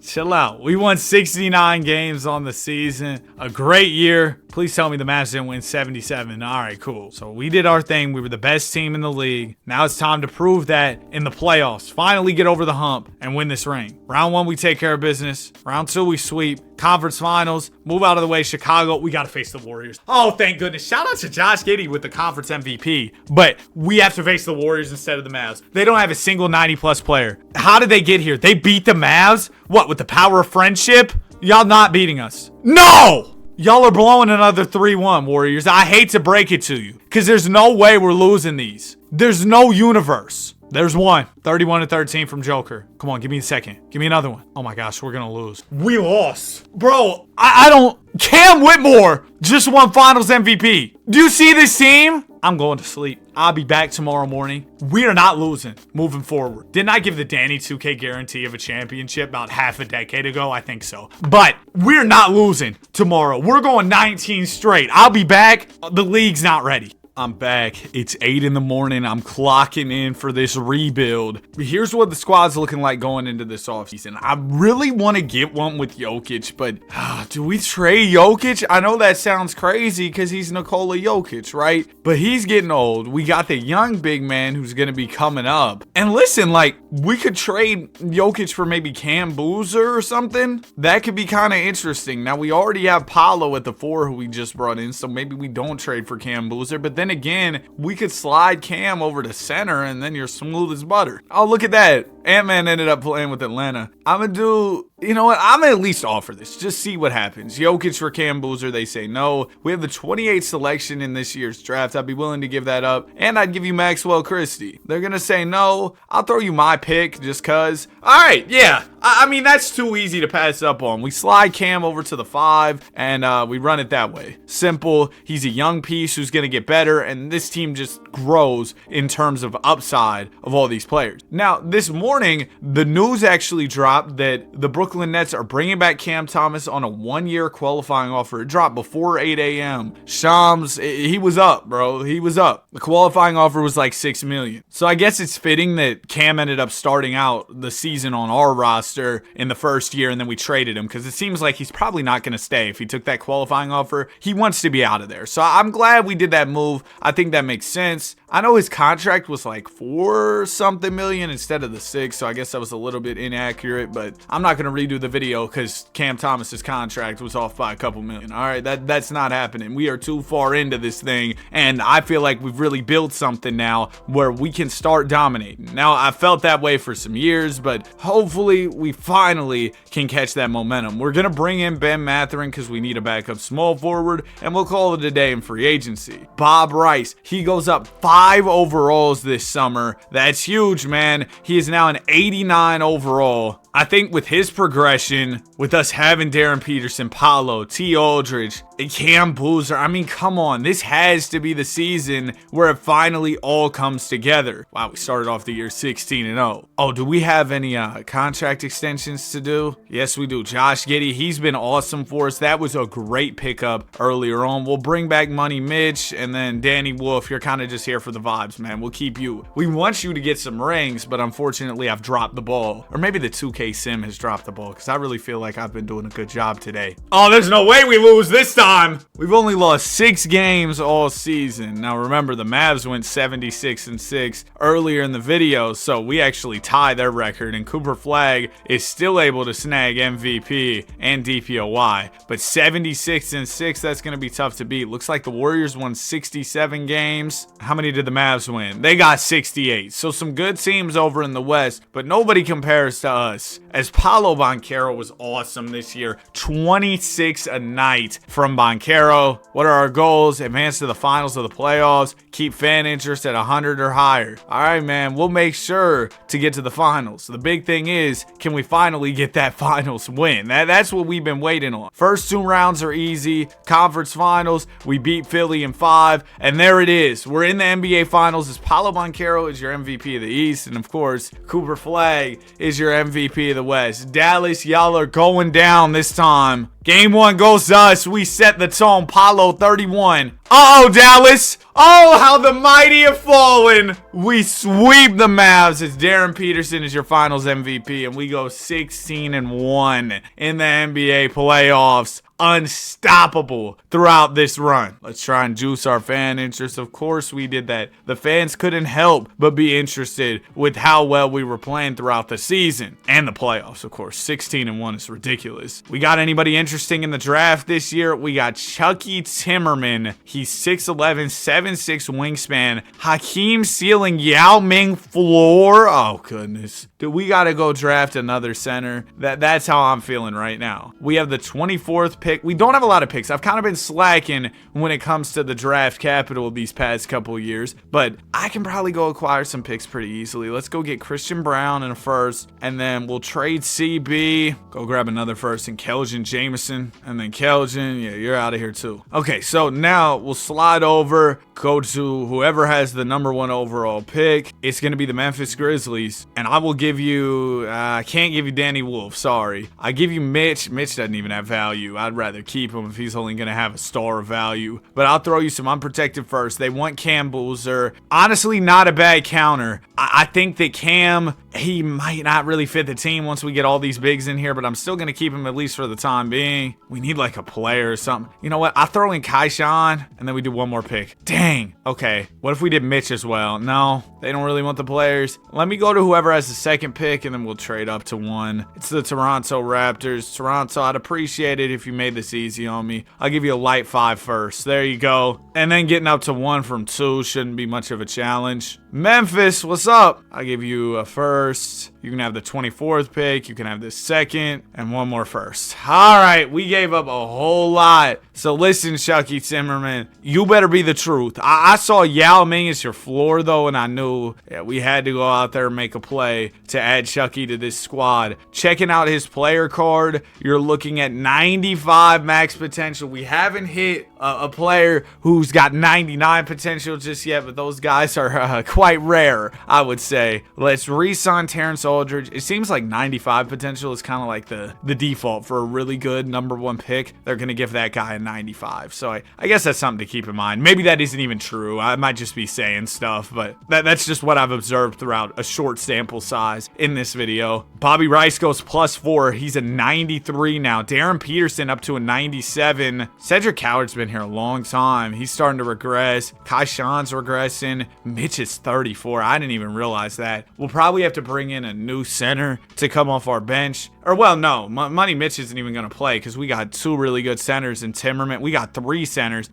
Chill out. We won 69 games on the season. A great year. Please tell me the Mavs didn't win 77. All right, cool. So we did our thing. We were the best team in the league. Now it's time to prove that in the playoffs. Finally get over the hump and win this ring. Round 1, we take care of business. Round 2, we sweep. Conference finals. Move out of the way, Chicago. We got to face the Warriors. Oh, thank goodness. Shout out to Josh Giddey with the conference MVP. But we have to face the Warriors instead of the Mavs. They don't have a single 90-plus player. How did they get here? They beat the Mavs? What, with the power of friendship? Y'all not beating us. No! Y'all are blowing another 3-1, Warriors. I hate to break it to you, because there's no way we're losing these. There's no universe. There's one. 31-13 from Joker. Come on, give me a second. Give me another one. Oh my gosh, we're going to lose. We lost. Bro, I don't... Cam Whitmore just won Finals MVP. Do you see this team? I'm going to sleep. I'll be back tomorrow morning. We are not losing moving forward. Didn't I give the Danny 2K guarantee of a championship about half a decade ago? I think so. But we're not losing tomorrow. We're going 19 straight. I'll be back. The league's not ready. I'm back. It's 8 in the morning. I'm clocking in for this rebuild. Here's what the squad's looking like going into this offseason. I really want to get one with Jokic, but do we trade Jokic? I know that sounds crazy because he's Nikola Jokic, right? But he's getting old. We got the young big man who's going to be coming up. And listen, we could trade Jokic for maybe Cam Boozer or something. That could be kind of interesting. Now, we already have Paolo at the 4 who we just brought in, so maybe we don't trade for Cam Boozer, but then again, we could slide Cam over to center and then you're smooth as butter. Oh, look at that. Ant-Man ended up playing with Atlanta. I'm going to do, you know what? I'm going to at least offer this. Just see what happens. Jokic for Cam Boozer, they say no. We have the 28th selection in this year's draft. I'd be willing to give that up. And I'd give you Maxwell Christie. They're going to say no. I'll throw you my pick just because. All right, yeah. I mean, that's too easy to pass up on. We slide Cam over to the 5 and we run it that way. Simple. He's a young piece who's going to get better. And this team just grows in terms of upside of all these players. Now, this morning, the news actually dropped that the Brooklyn Nets are bringing back Cam Thomas on a 1-year qualifying offer. It dropped before 8 a.m. Shams, he was up, bro. He was up. The qualifying offer was like $6 million. So I guess it's fitting that Cam ended up starting out the season on our roster in the first year, and then we traded him because it seems like he's probably not going to stay. If he took that qualifying offer, he wants to be out of there. So I'm glad we did that move. I think that makes sense. I know his contract was like $4-something million instead of the 6, so I guess that was a little bit inaccurate, but I'm not going to redo the video because Cam Thomas's contract was off by a couple million. All right, that's not happening. We are too far into this thing, and I feel like we've really built something now where we can start dominating. Now, I felt that way for some years, but hopefully we finally can catch that momentum. We're going to bring in Ben Mathurin because we need a backup small forward, and we'll call it a day in free agency. Bob Rice, he goes up 5 overalls this summer. That's huge, man. He is now an 89 overall. I think with his progression, with us having Darren Peterson, Paolo, T. Aldridge, and Cam Boozer, I mean, come on. This has to be the season where it finally all comes together. Wow, we started off the year 16-0. Oh, do we have any contract extensions to do? Yes, we do. Josh Giddey, he's been awesome for us. That was a great pickup earlier on. We'll bring back Money Mitch, and then Danny Wolf, you're kind of just here for the vibes, man. We'll keep you. We want you to get some rings, but unfortunately, I've dropped the ball. Or maybe the 2K sim has dropped the ball, because I really feel like I've been doing a good job today. Oh, there's no way we lose this time. We've only lost 6 games all season. Now, remember, the Mavs went 76-6 earlier in the video, so we actually tie their record, and Cooper Flagg is still able to snag MVP and DPOY. But 76-6, that's going to be tough to beat. Looks like the Warriors won 67 games. How many did the Mavs win? They got 68. So some good teams over in the West, but nobody compares to us. As Paolo Banchero was awesome this year. 26 a night from Banchero. What are our goals? Advance to the finals of the playoffs. Keep fan interest at 100 or higher. All right, man. We'll make sure to get to the finals. The big thing is, can we finally get that finals win? That's what we've been waiting on. First 2 rounds are easy. Conference finals, we beat Philly in 5. And there it is. We're in the NBA finals. As Paolo Banchero is your MVP of the East. And of course, Cooper Flagg is your MVP of the West. Dallas, y'all are going down this time. Game 1 goes to us. We set the tone. Paolo 31. Uh-oh, Dallas. Oh, how the mighty have fallen. We sweep the Mavs as Darren Peterson is your finals MVP. And we go 16-1 in the NBA playoffs. Unstoppable throughout this run. Let's try and juice our fan interest. Of course we did that. The fans couldn't help but be interested with how well we were playing throughout the season and the playoffs. Of course, 16-1 is ridiculous. We got anybody interesting in the draft this year? We got Chucky Timberman. He's 6'11", 7'6" wingspan. Hakeem ceiling, Yao Ming floor. Oh goodness. Dude, we gotta go draft another center. That's how I'm feeling right now. We have the 24th pick. We don't have a lot of picks. I've kind of been slacking when it comes to the draft capital these past couple years, but I can probably go acquire some picks pretty easily. Let's go get Christian Brown in a first, and then we'll trade CB. Go grab another first and Keldon Jameson, and then Keldon, yeah, you're out of here too. Okay, so now we'll slide over, go to whoever has the number 1 overall pick. It's going to be the Memphis Grizzlies, and I will give you, I can't give you Danny Wolf, sorry. I give you Mitch. Mitch doesn't even have value. I'd rather keep him if he's only going to have a star of value. But I'll throw you some unprotected first. They want Cam Boozer. Honestly, not a bad counter. I think that Cam, he might not really fit the team once we get all these bigs in here, but I'm still going to keep him at least for the time being. We need like a player or something. You know what? I'll throw in Kaishan, and then we do one more pick. Dang. Okay. What if we did Mitch as well? No, they don't really want the players. Let me go to whoever has the second pick, and then we'll trade up to 1. It's the Toronto Raptors. Toronto, I'd appreciate it if you made this easy on me. I'll give you a light 5 first. There you go. And then getting up to 1 from 2 shouldn't be much of a challenge. Memphis, what's up? I'll give you a first. You can have the 24th pick. You can have the second and 1 more first. All right, we gave up a whole lot. So listen, Chucky Timberman, you better be the truth. I saw Yao Ming as your floor, though, and I knew we had to go out there and make a play to add Chucky to this squad. Checking out his player card, you're looking at 95 max potential. We haven't hit a player who's got 99 potential just yet, but those guys are quite rare, I would say. Let's re-sign Terrence Aldridge. It seems like 95 potential is kind of like the default for a really good number 1 pick. They're going to give that guy a 95. So I guess that's something to keep in mind. Maybe that isn't even true. I might just be saying stuff, but that's just what I've observed throughout a short sample size in this video. Bobby Rice goes +4. He's a 93 now. Darren Peterson up to a 97. Cedric Coward's been here a long time. He's starting to regress. Kai Sean's regressing. Mitch is 34. I didn't even realize that. We'll probably have to bring in a new center to come off our bench. Or, well, no. Money Mitch isn't even going to play because we got 2 really good centers in Timberman. We got 3 centers.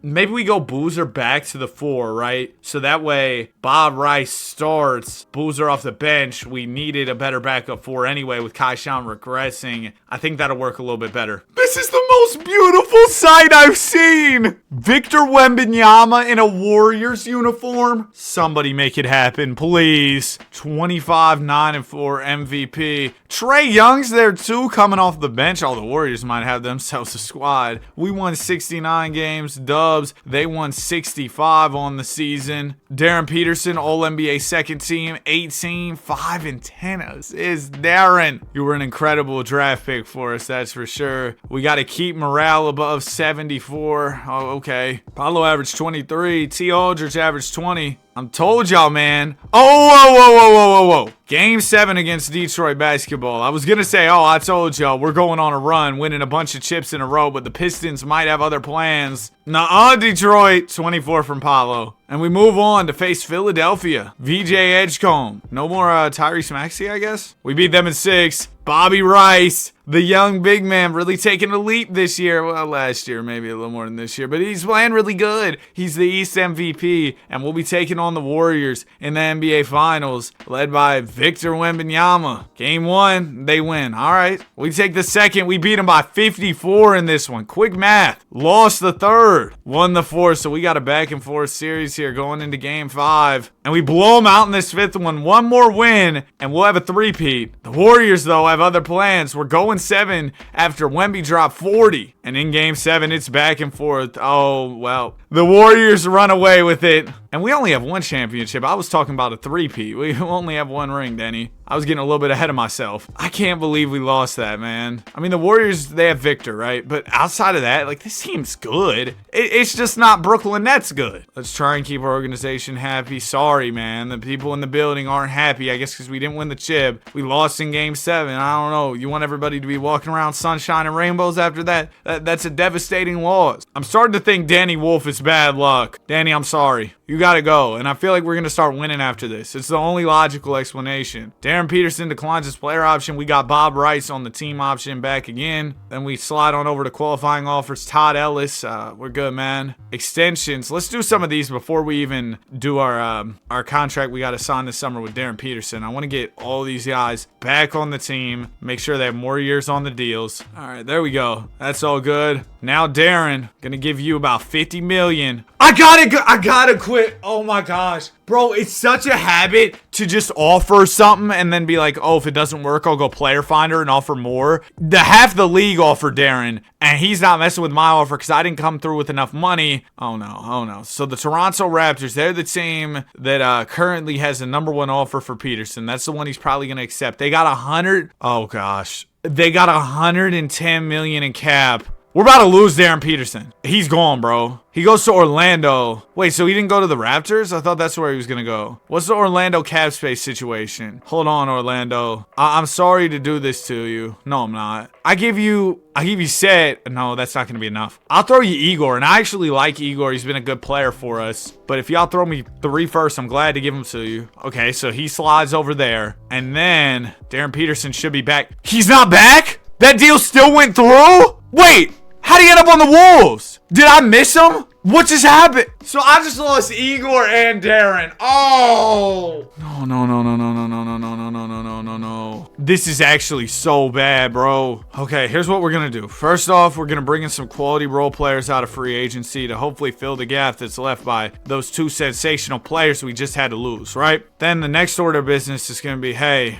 Maybe we go Boozer back to the 4, right? So that way, Bob Rice starts. Boozer off the bench. We needed a better backup 4 anyway with Kai Shawn regressing. I think that'll work a little bit better. This is the most beautiful sight I've seen. Victor Wembanyama in a Warriors uniform. Somebody make it happen, please. 25, 9, and 4 MVP. Trae Young's there too, coming off the bench. All the Warriors might have themselves a squad. We won 69 games, dubs. They won 65 on the season. Darren Peterson, All-NBA second team, 18, 5, and 10 assists. Darren, you were an incredible draft pick for us, that's for sure. We got to keep morale above 74. Oh, okay. Paolo averaged 23. T. Aldridge averaged 20. I'm told y'all, man. Oh, whoa. Game 7 against Detroit basketball. I was going to say, I told y'all, we're going on a run, winning a bunch of chips in a row, but the Pistons might have other plans. Nuh-uh, Detroit. 24 from Paolo. And we move on to face Philadelphia. VJ Edgecombe. No more Tyrese Maxey, I guess. We beat them in 6. Bobby Rice, the young big man, really taking a leap this year. Well, last year, maybe a little more than this year, but he's playing really good. He's the East MVP, and we'll be taking on the Warriors in the NBA Finals, led by Victor Wembanyama. Game 1, they win. All right. We take the second. We beat them by 54 in this one. Quick math. Lost the third. Won the 4th, so we got a back-and-forth series here going into Game 5. And we blow them out in this 5th one. One more win, and we'll have a three-peat. The Warriors, though, have other plans. We're going 7 after Wemby dropped 40. And in Game 7, it's back and forth. Oh, well. The Warriors run away with it. And we only have 1 championship. I was talking about a three-peat. We only have 1 ring, Denny. I was getting a little bit ahead of myself. I can't believe we lost that, man. I mean, the Warriors, they have Victor, right? But outside of that, like, this team's good. It's just not Brooklyn Nets good. Let's try and keep our organization happy. Sorry, man. The people in the building aren't happy, I guess, because we didn't win the chip. We lost in Game 7. I don't know. You want everybody to be walking around sunshine and rainbows after that? That's a devastating loss. I'm starting to think Danny Wolf is bad luck. Danny, I'm sorry. You gotta go. And I feel like we're gonna start winning after this. It's the only logical explanation. Darren Peterson declines his player option. We got Bob Rice on the team option back again. Then we slide on over to qualifying offers. Todd Ellis. We're good, man. Extensions. Let's do some of these before we even do our contract we gotta sign this summer with Darren Peterson. I want to get all these guys back on the team. Make sure they have more years on the deals. All right, there we go. That's all good. Now Darren, gonna give you about 50 million. I gotta quit. Oh my gosh. Bro, it's such a habit to just offer something and then be like, oh, if it doesn't work, I'll go player finder and offer more. Half the league offered Darren, and he's not messing with my offer because I didn't come through with enough money. Oh no. So the Toronto Raptors, they're the team that currently has the #1 offer for Peterson. That's the one he's probably going to accept. They got 100. Oh gosh. They got 110 million in cap. We're about to lose Darren Peterson. He's gone, bro. He goes to Orlando. Wait, so he didn't go to the Raptors? I thought that's where he was going to go. What's the Orlando cap space situation? Hold on, Orlando. I'm sorry to do this to you. No, I'm not. I give you Set. No, that's not going to be enough. I'll throw you Igor, and I actually like Igor. He's been a good player for us. But if y'all throw me 3 first, I'm glad to give them to you. Okay, so he slides over there. And then Darren Peterson should be back. He's not back? That deal still went through? Wait. How'd he end up on the Wolves? Did I miss him? What just happened? So I just lost Igor and Darren. Oh. No. This is actually so bad, bro. Okay, here's what we're going to do. First off, we're going to bring in some quality role players out of free agency to hopefully fill the gap that's left by those 2 sensational players we just had to lose, right? Then the next order of business is going to be, hey,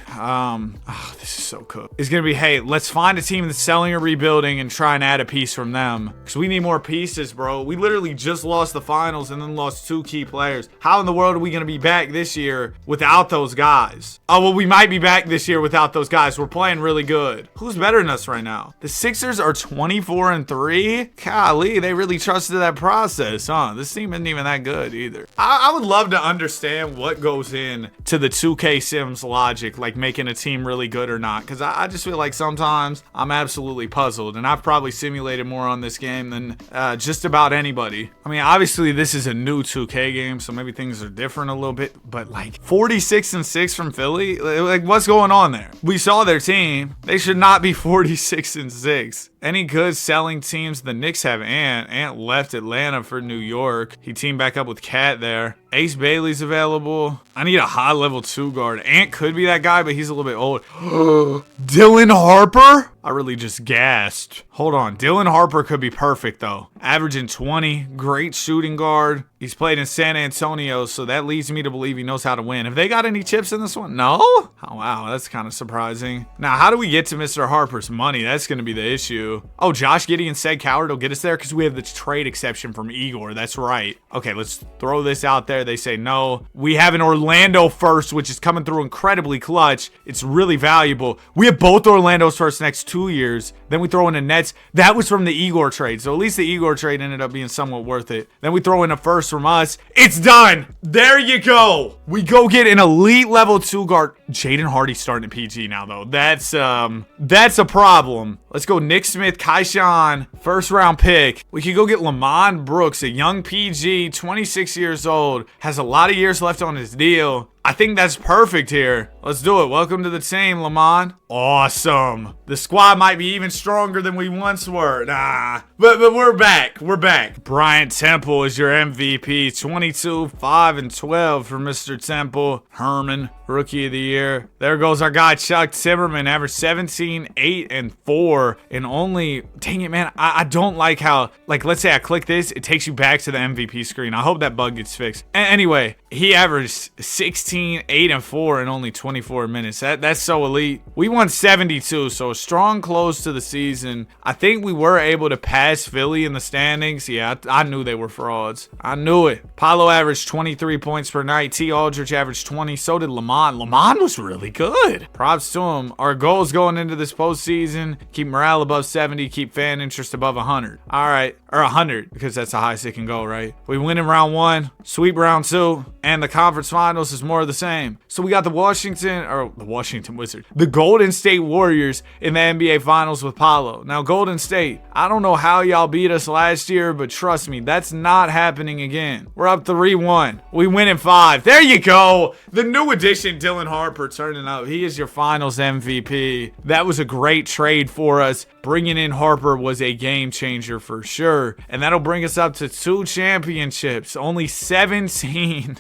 this is so cooked. It's going to be, hey, let's find a team that's selling or rebuilding and try and add a piece from them. Because we need more pieces, bro. We literally just lost the finals and then lost 2 key players. How in the world are we going to be back this year without those guys? Oh, well, we might be back this year without those guys. We're playing really good. Who's better than us right now? The Sixers are 24-3. Golly, they really trusted that process, huh? This team isn't even that good either. I would love to understand what goes in to the 2K Sims logic, like making a team really good or not, because I just feel like sometimes I'm absolutely puzzled, and I've probably simulated more on this game than just about anybody. I mean, obviously this is a new 2K game, so maybe things are different a little bit, but like 46-6 from Philly, like what's going on there? We saw their team. They should not be 46-6. Any good selling teams? The Knicks have Ant. Ant left Atlanta for New York. He teamed back up with Cat there. Ace Bailey's available. I need a high level 2 guard. Ant could be that guy, but he's a little bit old. Dylan Harper? I really just gasped. Hold on. Dylan Harper could be perfect though. Averaging 20. Great shooting guard. He's played in San Antonio, so that leads me to believe he knows how to win. Have they got any chips in this one? No? Oh, wow. That's kind of surprising. Now, how do we get to Mr. Harper's money? That's going to be the issue. Oh, Josh Gideon said Coward will get us there because we have the trade exception from Igor. That's right. Okay, let's throw this out there. They say no. We have an Orlando first, which is coming through incredibly clutch. It's really valuable. We have both Orlando's first next 2 years. Then we throw in the Nets. That was from the Igor trade. So at least the Igor trade ended up being somewhat worth it. Then we throw in a first from us. It's done. There you go. We go get an elite level 2 guard. Jaden Hardy starting at PG now though. That's a problem. Let's go Nick Smith, Kaishan, first round pick. We could go get Lamont Brooks, a young PG, 26 years old, has a lot of years left on his deal. I think that's perfect here. Let's do it. Welcome to the team, Lamont. Awesome. The squad might be even stronger than we once were. Nah. But we're back. We're back. Bryant Temple is your MVP. 22, 5, and 12 for Mr. Temple. Herman, Rookie of the Year. There goes our guy, Chuck Timberman. Averaged 17, 8, and 4. And only, dang it, man. I don't like how, like, let's say I click this, it takes you back to the MVP screen. I hope that bug gets fixed. Anyway, he averaged 16, 8, and 4 in only 24 minutes. That's so elite. We won 72, so a strong close to the season. I think we were able to pass Philly in the standings. Yeah, I knew they were frauds. I knew it. Paolo averaged 23 points per night. T. Aldridge averaged 20. So did Lamont. Lamont was really good. Props to him. Our goals going into this postseason: keep morale above 70, keep fan interest above 100. All right, or 100, because that's the highest it can go, right? We win in round 1, sweep round 2, and the conference finals is more of the same. So we got the Washington Wizards, the Golden State Warriors in the NBA Finals with Paolo. Now, Golden State, I don't know how y'all beat us last year, but trust me, that's not happening again. We're up 3-1. We win in 5. There you go. The new addition, Dylan Harper, turning up. He is your Finals MVP. That was a great trade for us. Bringing in Harper was a game changer for sure. And that'll bring us up to 2 championships. Only 17.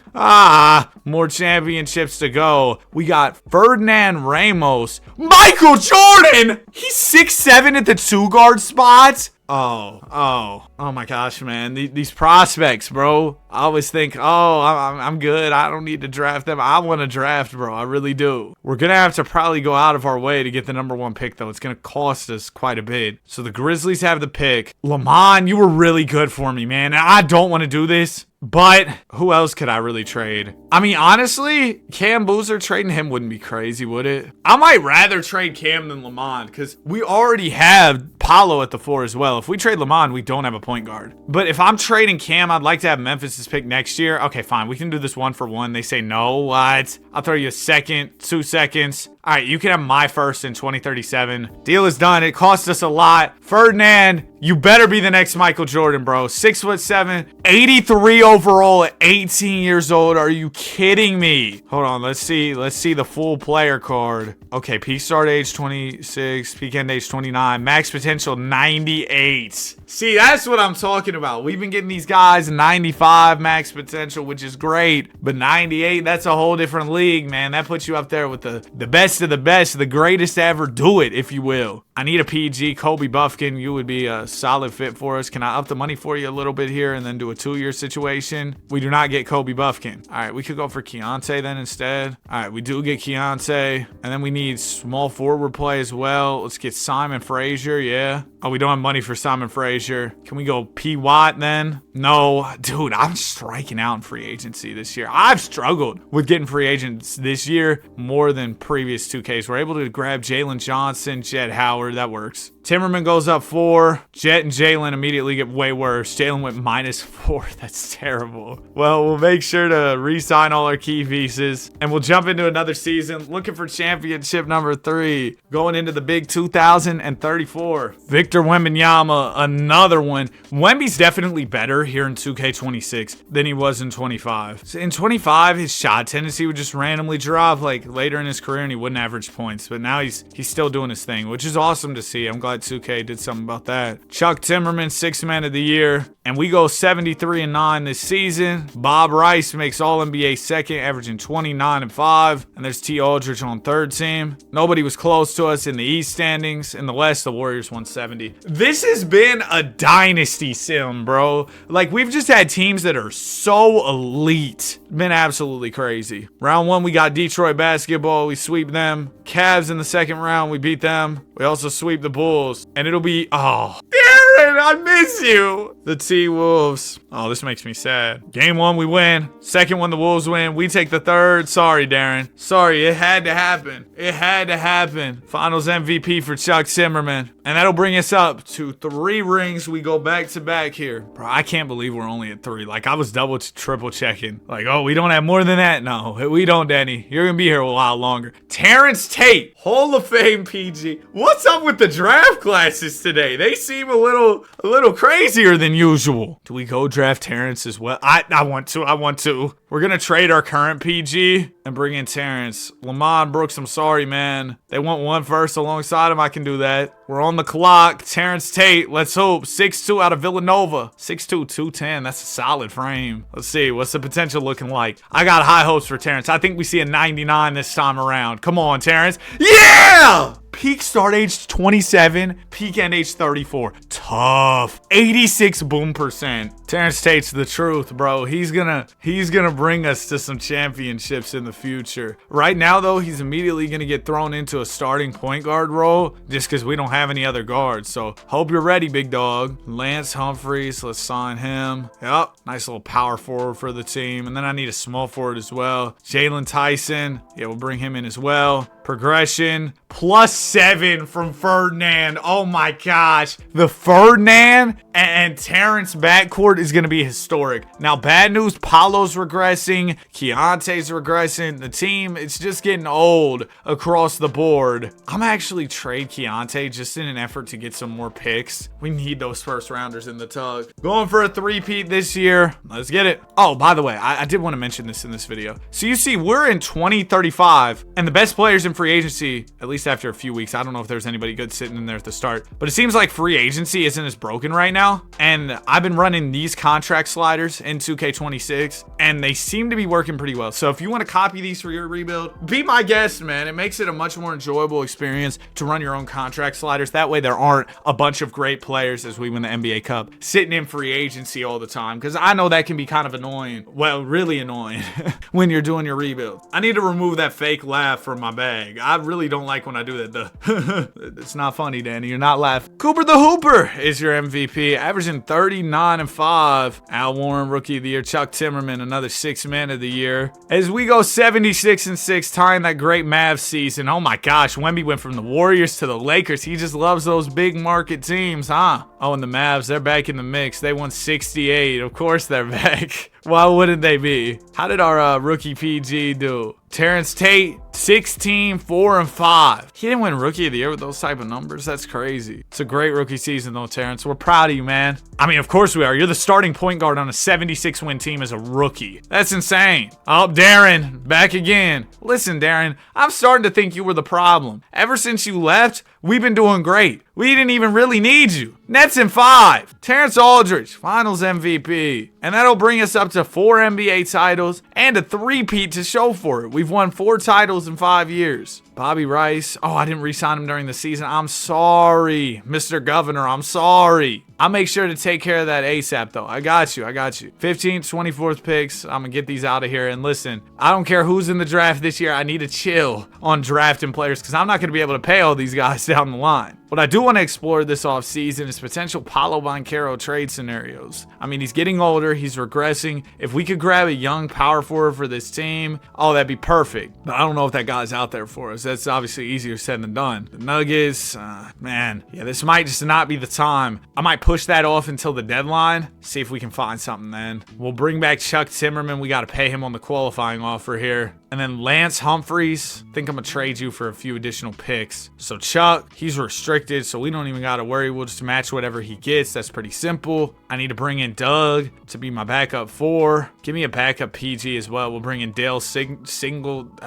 More championships to go. We got Ferdinand Ramos. Michael Jordan! He's 6'7" at the 2 guard spot. Oh my gosh, man. These prospects, bro. I always think, I'm good. I don't need to draft them. I want to draft, bro. I really do. We're going to have to probably go out of our way to get the number 1 pick, though. It's going to cost us quite a bit. So the Grizzlies have the pick. Lamont, you were really good for me, man. I don't want to do this. But who else could I really trade? I mean, honestly, Cam Boozer, trading him wouldn't be crazy, would it? I might rather trade Cam than Lamont because we already have Paolo at the 4 as well. If we trade Lamont, we don't have a point guard. But if I'm trading Cam, I'd like to have Memphis' pick next year. Okay, fine. We can do this 1 for 1. They say no. What? I'll throw you a second, 2 seconds. All right, you can have my first in 2037. Deal is done. It cost us a lot. Ferdinand, you better be the next Michael Jordan, bro. 6'7", 83 overall at 18 years old. Are you kidding me? Hold on, let's see the full player card. Okay, peak start age 26, peak end age 29, max potential 98. See, that's what I'm talking about. We've been getting these guys 95 max potential, which is great, but 98, that's a whole different league, man. That puts you up there with the best of the best, the greatest to ever do it, if you will. I need a PG. Kobe Buffkin, you would be a solid fit for us. Can I up the money for you a little bit here and then do a 2-year situation? We do not get Kobe Buffkin. All right, we could go for Keontae then instead. All right, we do get Keontae, and then we need small forward play as well. Let's get Simon Frazier, yeah. Oh, we don't have money for Simon Frazier. Can we go P. Watt then? No. Dude, I'm striking out in free agency this year. I've struggled with getting free agents this year more than previous 2Ks. We're able to grab Jalen Johnson, Jed Howard. That works. Timberman goes up 4. Jet and Jalen immediately get way worse. Jalen went -4. That's terrible. Well, we'll make sure to re-sign all our key pieces, and we'll jump into another season looking for championship number 3. Going into the big 2034. Victor Wembanyama, another one. Wemby's definitely better here in 2K26 than he was in 25. So in 25, his shot tendency would just randomly drop like later in his career, and he wouldn't average points. But now he's still doing his thing, which is awesome to see. I'm glad 2K did something about that. Chuck Timberman, 6th man of the year. And we go 73-9 this season. Bob Rice makes All-NBA second, averaging 29-5. And there's T. Aldridge on third team. Nobody was close to us in the East standings. In the West, the Warriors won 70. This has been a dynasty sim, bro. Like, we've just had teams that are so elite. Been absolutely crazy. Round 1, we got Detroit basketball. We sweep them. Cavs in the second round, we beat them. We also sweep the Bulls. And it'll be, oh, Darren, I miss you. The T-Wolves. Oh, this makes me sad. Game 1, we win. Second one, the Wolves win. We take the third. Sorry, Darren. Sorry, it had to happen. It had to happen. Finals MVP for Chuck Timberman. And that'll bring us up to 3 rings. We go back to back here. Bro, I can't believe we're only at 3. Like, I was triple checking. Like, oh, we don't have more than that? No, we don't, Danny. You're going to be here a while longer. Terrence Tate, Hall of Fame PG. What's up with the draft classes today? They seem a little crazier than usual. Do we go draft Terrence as well? I want to. We're going to trade our current PG and bring in Terrence. Lamont Brooks, I'm sorry, man. They want 1 first alongside him. I can do that. We're on the clock. Terrence Tate, let's hope. 6'2" out of Villanova. 6'2", 210. That's a solid frame. Let's see. What's the potential looking like? I got high hopes for Terrence. I think we see a 99 this time around. Come on, Terrence. Yeah! Peak start age 27, peak end age 34. Tough. 86 boom percent. Terrence Tate's the truth, bro. He's gonna bring us to some championships in the future. Right now, though, he's immediately gonna get thrown into a starting point guard role just because we don't have any other guards. So hope you're ready, big dog. Lance Humphreys, let's sign him. Yep, nice little power forward for the team. And then I need a small forward as well. Jalen Tyson, yeah, we'll bring him in as well. Progression, +7 from Ferdinand. Oh my gosh. The Ferdinand and Terrence backcourt is going to be historic. Now, bad news, Paolo's regressing. Keontae's regressing. The team, it's just getting old across the board. I'm actually trade Keontae just in an effort to get some more picks. We need those first rounders in the tug. Going for a 3-peat this year. Let's get it. Oh, by the way, I did want to mention this in this video. So you see, we're in 2035, and the best players in free agency, at least after a few weeks, I don't know if there's anybody good sitting in there at the start, but it seems like free agency isn't as broken right now. And I've been running these contract sliders in 2K26, and they seem to be working pretty well. So if you want to copy these for your rebuild, be my guest, man. It makes it a much more enjoyable experience to run your own contract sliders. That way there aren't a bunch of great players as we win the NBA Cup sitting in free agency all the time, because I know that can be kind of annoying. Well, really annoying when you're doing your rebuild. I need to remove that fake laugh from my bag. I really don't like when I do that. It's not funny, Danny. You're not laughing. Cooper the Hooper is your MVP, averaging 39-5. Al Warren, Rookie of the Year. Chuck Timberman, another 6th man of the year. As we go 76-6, tying that great Mavs season. Oh my gosh, Wemby went from the Warriors to the Lakers. He just loves those big market teams, huh? Oh, and the Mavs, they're back in the mix. They won 68. Of course they're back. Why wouldn't they be? How did our rookie PG do? Terrence Tate, 16, 4, and 5. He didn't win Rookie of the Year with those type of numbers. That's crazy. It's a great rookie season, though, Terrence. We're proud of you, man. I mean, of course we are. You're the starting point guard on a 76-win team as a rookie. That's insane. Oh, Darren, back again. Listen, Darren, I'm starting to think you were the problem. Ever since you left, we've been doing great. We didn't even really need you. Nets in 5. Terrence Aldridge, Finals MVP. And that'll bring us up to 4 NBA titles and a 3-peat to show for it. We've won 4 titles in 5 years. Bobby Rice. Oh, I didn't re-sign him during the season. I'm sorry, Mr. Governor. I'm sorry. I'll make sure to take care of that ASAP, though. I got you. 15th, 24th picks. I'm going to get these out of here. And listen, I don't care who's in the draft this year. I need to chill on drafting players because I'm not going to be able to pay all these guys down the line. What I do want to explore this offseason is potential Paolo Banchero trade scenarios. I mean, he's getting older. He's regressing. If we could grab a young power forward for this team, oh, that'd be perfect. But I don't know if that guy's out there for us. Spurs. That's obviously easier said than done. The Nuggets, man, yeah, this might just not be the time. I might push that off until the deadline, see if we can find something then. We'll bring back Chuck Timberman. We got to pay him on the qualifying offer here. And then Lance Humphreys, I think I'm going to trade you for a few additional picks. So Chuck, he's restricted, so we don't even got to worry. We'll just match whatever he gets. That's pretty simple. I need to bring in Doug to be my backup 4. Give me a backup PG as well. We'll bring in Dale Singletary.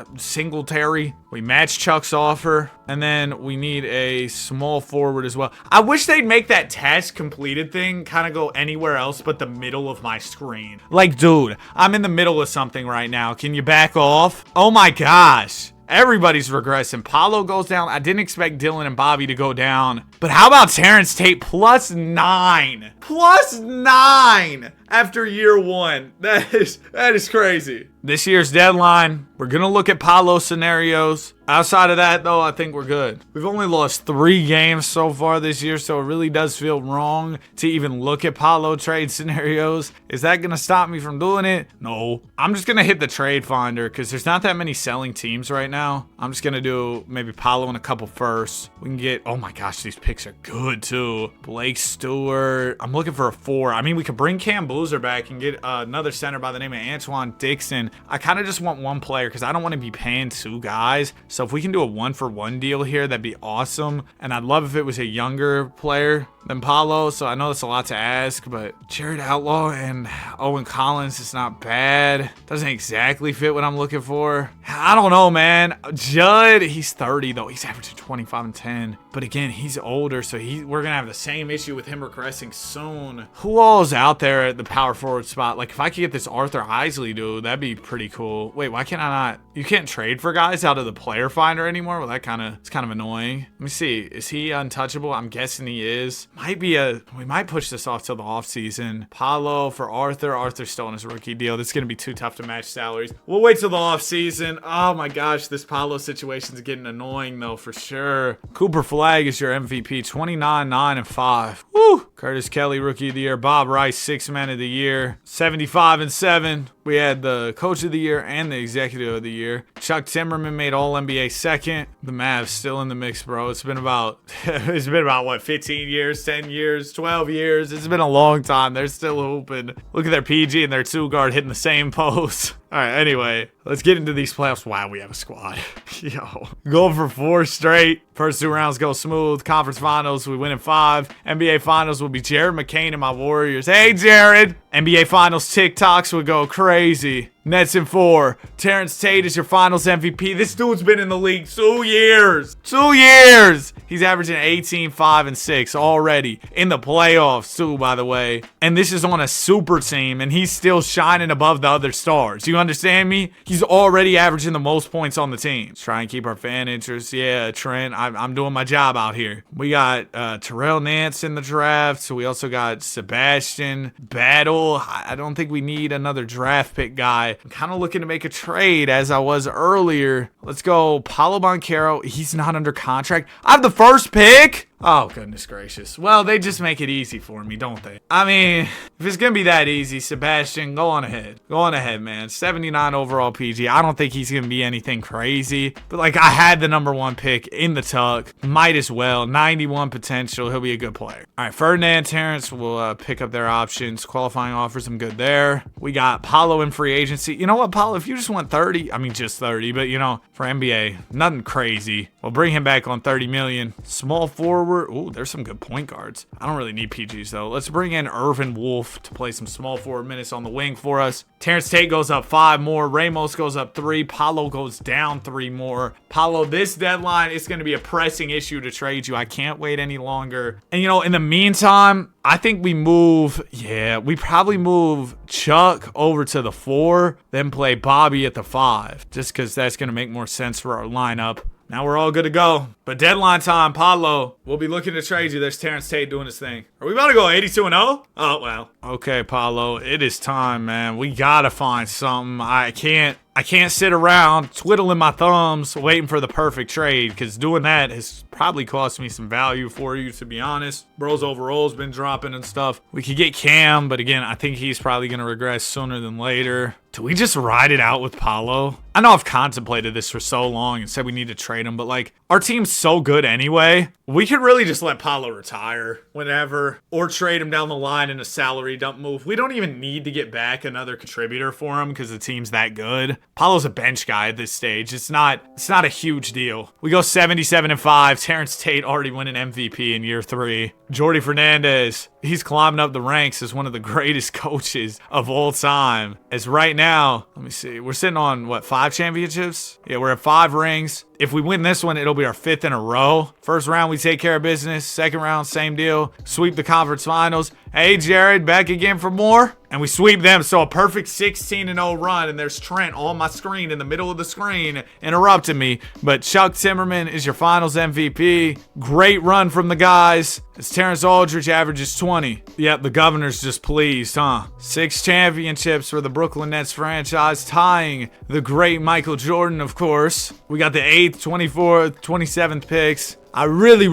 We match Chuck's offer. And then we need a small forward as well. I wish they'd make that task completed thing kind of go anywhere else but the middle of my screen. Like, dude, I'm in the middle of something right now. Can you back off? Oh my gosh. Everybody's regressing. Paolo goes down. I didn't expect Dylan and Bobby to go down. But how about Terrence Tate +9? +9 after year 1. That is crazy. This year's deadline, we're going to look at Paolo scenarios. Outside of that, though, I think we're good. We've only lost 3 games so far this year, so it really does feel wrong to even look at Paolo trade scenarios. Is that going to stop me from doing it? No. I'm just going to hit the trade finder because there's not that many selling teams right now. I'm just going to do maybe Paolo and a couple firsts. We can get, oh my gosh, these picks are good too. Blake Stewart. I'm looking for a 4. I mean, we could bring Cam Boozer back and get another center by the name of Antoine Dixon. I kind of just want one player because I don't want to be paying 2 guys. So if we can do a 1-for-1 deal here, that'd be awesome. And I'd love if it was a younger player than Paolo. So I know that's a lot to ask, but Jared Outlaw and Owen Collins is not bad. Doesn't exactly fit what I'm looking for. I don't know, man. Judd, he's 30 though. He's averaging 25 and 10. But again, he's older, so we're gonna have the same issue with him regressing soon. Who all is out there at the power forward spot? Like if I could get this Arthur Isley dude, that'd be pretty cool. Wait, why can't I not? You can't trade for guys out of the player finder anymore? Well, it's kind of annoying. Let me see. Is he untouchable? I'm guessing he is. We might push this off till the offseason. Paolo for Arthur. Arthur's still on his rookie deal. This is gonna be too tough to match salaries. We'll wait till the offseason. Oh my gosh, this Paolo situation's getting annoying though for sure. Cooper Flag is your MVP. 29, 9, and 5. Woo! Curtis Kelly, rookie of the year. Bob Rice, 6th man of the year. 75 and 7. We had the coach of the year and the executive of the year. Chuck Timberman made All-NBA 2nd. The Mavs still in the mix, bro. It's been about what, 15 years, 10 years, 12 years. It's been a long time. They're still hooping. Look at their PG and their 2-guard hitting the same post. All right, anyway, let's get into these playoffs. Wow, we have a squad. Yo, going for 4 straight. First 2 rounds go smooth. Conference finals, we win in 5. NBA finals will be Jared McCain and my Warriors. Hey, Jared. NBA finals TikToks would go crazy. Nets in 4. Terrence Tate is your finals MVP. This dude's been in the league 2 years. 2 years. He's averaging 18, 5, and 6 already in the playoffs too, by the way. And this is on a super team, and he's still shining above the other stars. You understand me? He's already averaging the most points on the team. Let's try and keep our fan interest. Yeah, Trent, I'm doing my job out here. We got Terrell Nance in the draft. So we also got Sebastian Battle. I don't think we need another draft pick guy. I'm kind of looking to make a trade as I was earlier. Let's go Paolo Banchero. He's not under contract. I have the first pick. Oh, goodness gracious. Well, they just make it easy for me, don't they? I mean, if it's going to be that easy, Sebastian, go on ahead. Go on ahead, man. 79 overall PG. I don't think he's going to be anything crazy. But, like, I had the #1 pick in the tuck. Might as well. 91 potential. He'll be a good player. All right, Ferdinand, Terrence will pick up their options. Qualifying offers, I'm good there. We got Paolo in free agency. You know what, Paolo? If you just want 30, I mean, just 30, but, you know, for NBA, nothing crazy. We'll bring him back on 30 million. Small forward. Ooh, there's some good point guards. I don't really need PGs though. Let's bring in Irvin Wolf to play some small forward minutes on the wing for us. Terrence Tate goes up 5 more. Ramos goes up 3. Paolo goes down 3 more. Paolo, this deadline is going to be a pressing issue to trade you. I can't wait any longer. And you know, in the meantime, I think we probably move Chuck over to the 4, then play Bobby at the 5, just because that's going to make more sense for our lineup. Now we're all good to go. But deadline time, Paolo, we'll be looking to trade you. There's Terrence Tate doing his thing. Are we about to go 82-0? Oh, well. Okay, Paolo, it is time, man. We gotta find something. I can't sit around twiddling my thumbs waiting for the perfect trade, because doing that has probably cost me some value for you, to be honest. Bro's overall's been dropping and stuff. We could get Cam, but again, I think he's probably going to regress sooner than later. Do we just ride it out with Paolo? I know I've contemplated this for so long and said we need to trade him, but like, our team's so good anyway. We could really just let Paolo retire whenever, or trade him down the line in a salary dump move. We don't even need to get back another contributor for him because the team's that good. Paolo's a bench guy at this stage. It's not a huge deal. We go 77-5. Terrence Tate already win an MVP in year 3. Jordi Fernandez, he's climbing up the ranks as one of the greatest coaches of all time. As right now, let me see, we're sitting on what, 5 championships? Yeah, we're at 5 rings. If we win this one, it'll be our 5th in a row. First round, we take care of business. Second round, same deal. Sweep the conference finals. Hey, Jared, back again for more. And we sweep them. So a perfect 16-0 run. And there's Trent on my screen in the middle of the screen interrupting me. But Chuck Timberman is your finals MVP. Great run from the guys. As Terrence Aldridge averages 20. Yep, the governor's just pleased, huh? 6 championships for the Brooklyn Nets franchise, tying the great Michael Jordan, of course. We got the 8th, 24th, 27th picks. I really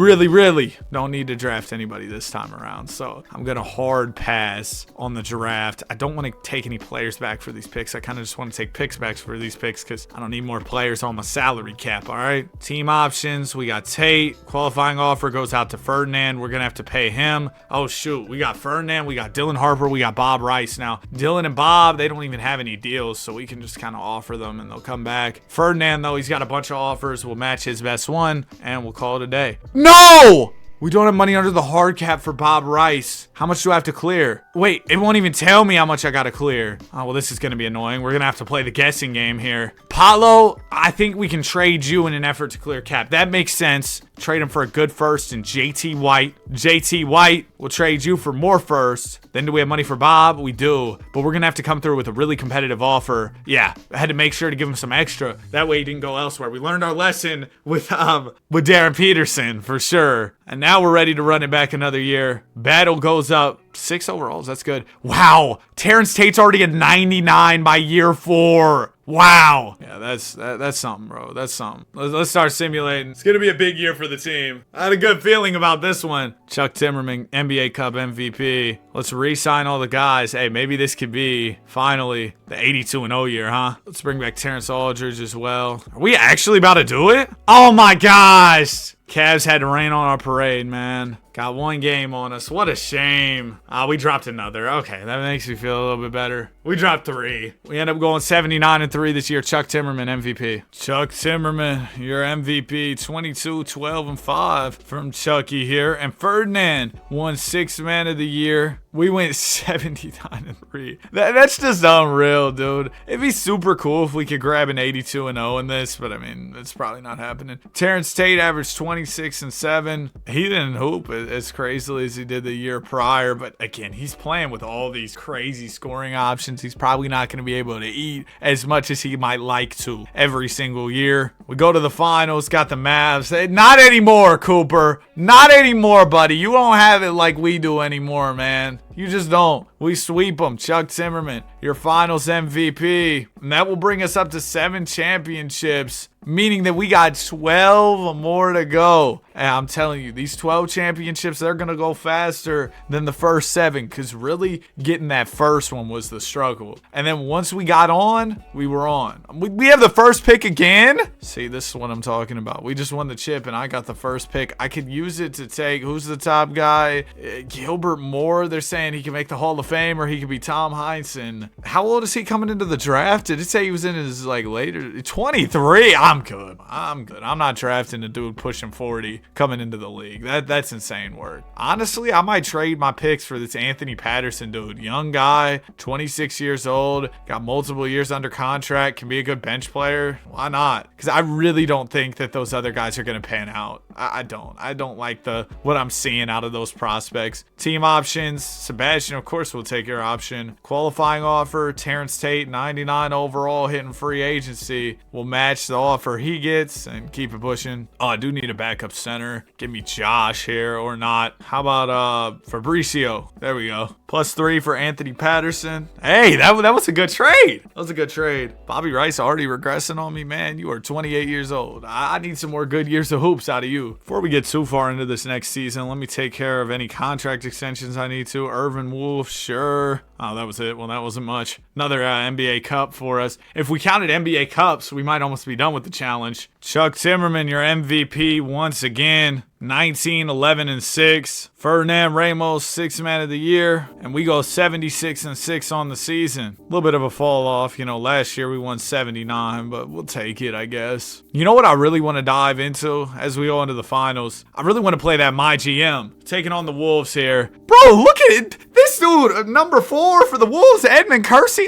don't need to draft anybody this time around, so I'm going to hard pass on the draft. I don't want to take any players back for these picks. I kind of just want to take picks back for these picks because I don't need more players on my salary cap, all right? Team options, we got Tate. Qualifying offer goes out to Ferdinand. We're going to have to pay him. Oh, shoot. We got Ferdinand. We got Dylan Harper. We got Bob Rice. Now, Dylan and Bob, they don't even have any deals, so we can just kind of offer them and they'll come back. Ferdinand, though, he's got a bunch of offers. We'll match his best one, and we'll call it a day. No! We don't have money under the hard cap for Bob Rice. How much do I have to clear? Wait, it won't even tell me how much I gotta clear. Oh, well, this is gonna be annoying. We're gonna have to play the guessing game here. Paolo, I think we can trade you in an effort to clear cap. That makes sense. Trade him for a good first and JT White. JT White will trade you for more first. Then do we have money for Bob? We do. But we're gonna have to come through with a really competitive offer. Yeah, I had to make sure to give him some extra. That way he didn't go elsewhere. We learned our lesson with Darren Peterson for sure. And now we're ready to run it back another year. Battle goes up 6 overalls. That's good. Wow. Terrence Tate's already at 99 by year 4. Wow. Yeah, that's something, bro. That's something. Let's start simulating. It's going to be a big year for the team. I had a good feeling about this one. Chuck Timberman, NBA Cup MVP. Let's re-sign all the guys. Hey, maybe this could be finally the 82-0 year, huh? Let's bring back Terrence Aldridge as well. Are we actually about to do it? Oh my gosh. Cavs had to rain on our parade, man. Got 1 game on us. What a shame. We dropped another. Okay, that makes me feel a little bit better. We dropped 3. We end up going 79-3 this year. Chuck Timberman, MVP. Chuck Timberman, your MVP. 22, 12, and 5 from Chucky here. And Ferdinand won 6th man of the year. We went 79-3. That's just unreal, dude. It'd be super cool if we could grab an 82-0 in this, but I mean, it's probably not happening. Terrence Tate averaged 26-7. He didn't hoop as crazily as he did the year prior, but again, he's playing with all these crazy scoring options. He's probably not going to be able to eat as much as he might like to every single year. We go to the finals, got the Mavs. Not anymore, Cooper. Not anymore, buddy. You don't have it like we do anymore, man. You just don't. We sweep them. Chuck Timberman, your finals MVP. And that will bring us up to 7 championships, meaning that we got 12 more to go. And I'm telling you, these 12 championships, they're going to go faster than the first 7, because really getting that first one was the struggle. And then once we got on, we were on. We have the first pick again. See, this is what I'm talking about. We just won the chip, and I got the first pick. I could use it to take, who's the top guy? Gilbert Moore. They're saying he can make the Hall of Fame, or he could be Tom Heinsohn. How old is he coming into the draft? Did it say he was in his, like, later? 23? I'm good. I'm not drafting a dude pushing 40 coming into the league. That's insane work. Honestly, I might trade my picks for this Anthony Patterson dude. Young guy, 26 years old, got multiple years under contract, can be a good bench player. Why not? Because I really don't think that those other guys are going to pan out. I don't like what I'm seeing out of those prospects. Team options, Sebastian, of course, will take your option. Qualifying offer, Terrence Tate, 99 overall, hitting free agency. We'll match the offer he gets and keep it pushing. Oh, I do need a backup center. Give me Josh here or not. How about Fabricio? There we go. +3 for Anthony Patterson. Hey, that was a good trade. That was a good trade. Bobby Rice already regressing on me, man. You are 28 years old. I need some more good years of hoops out of you. Before we get too far into this next season, let me take care of any contract extensions I need to. Irvin Wolf, sure. Oh, that was it. Well, that wasn't much. Another NBA Cup for us. If we counted NBA Cups, we might almost be done with the challenge. Chuck Timberman, your MVP once again. 19, 11, and 6. Ferdinand Ramos, 6th man of the year. And we go 76 and 6 on the season. A little bit of a fall off. You know, last year we won 79, but we'll take it, I guess. You know what I really want to dive into as we go into the finals? I really want to play that My GM. Taking on the Wolves here. Bro, look at it. This dude, number 4 for the Wolves, Edmund Kersey.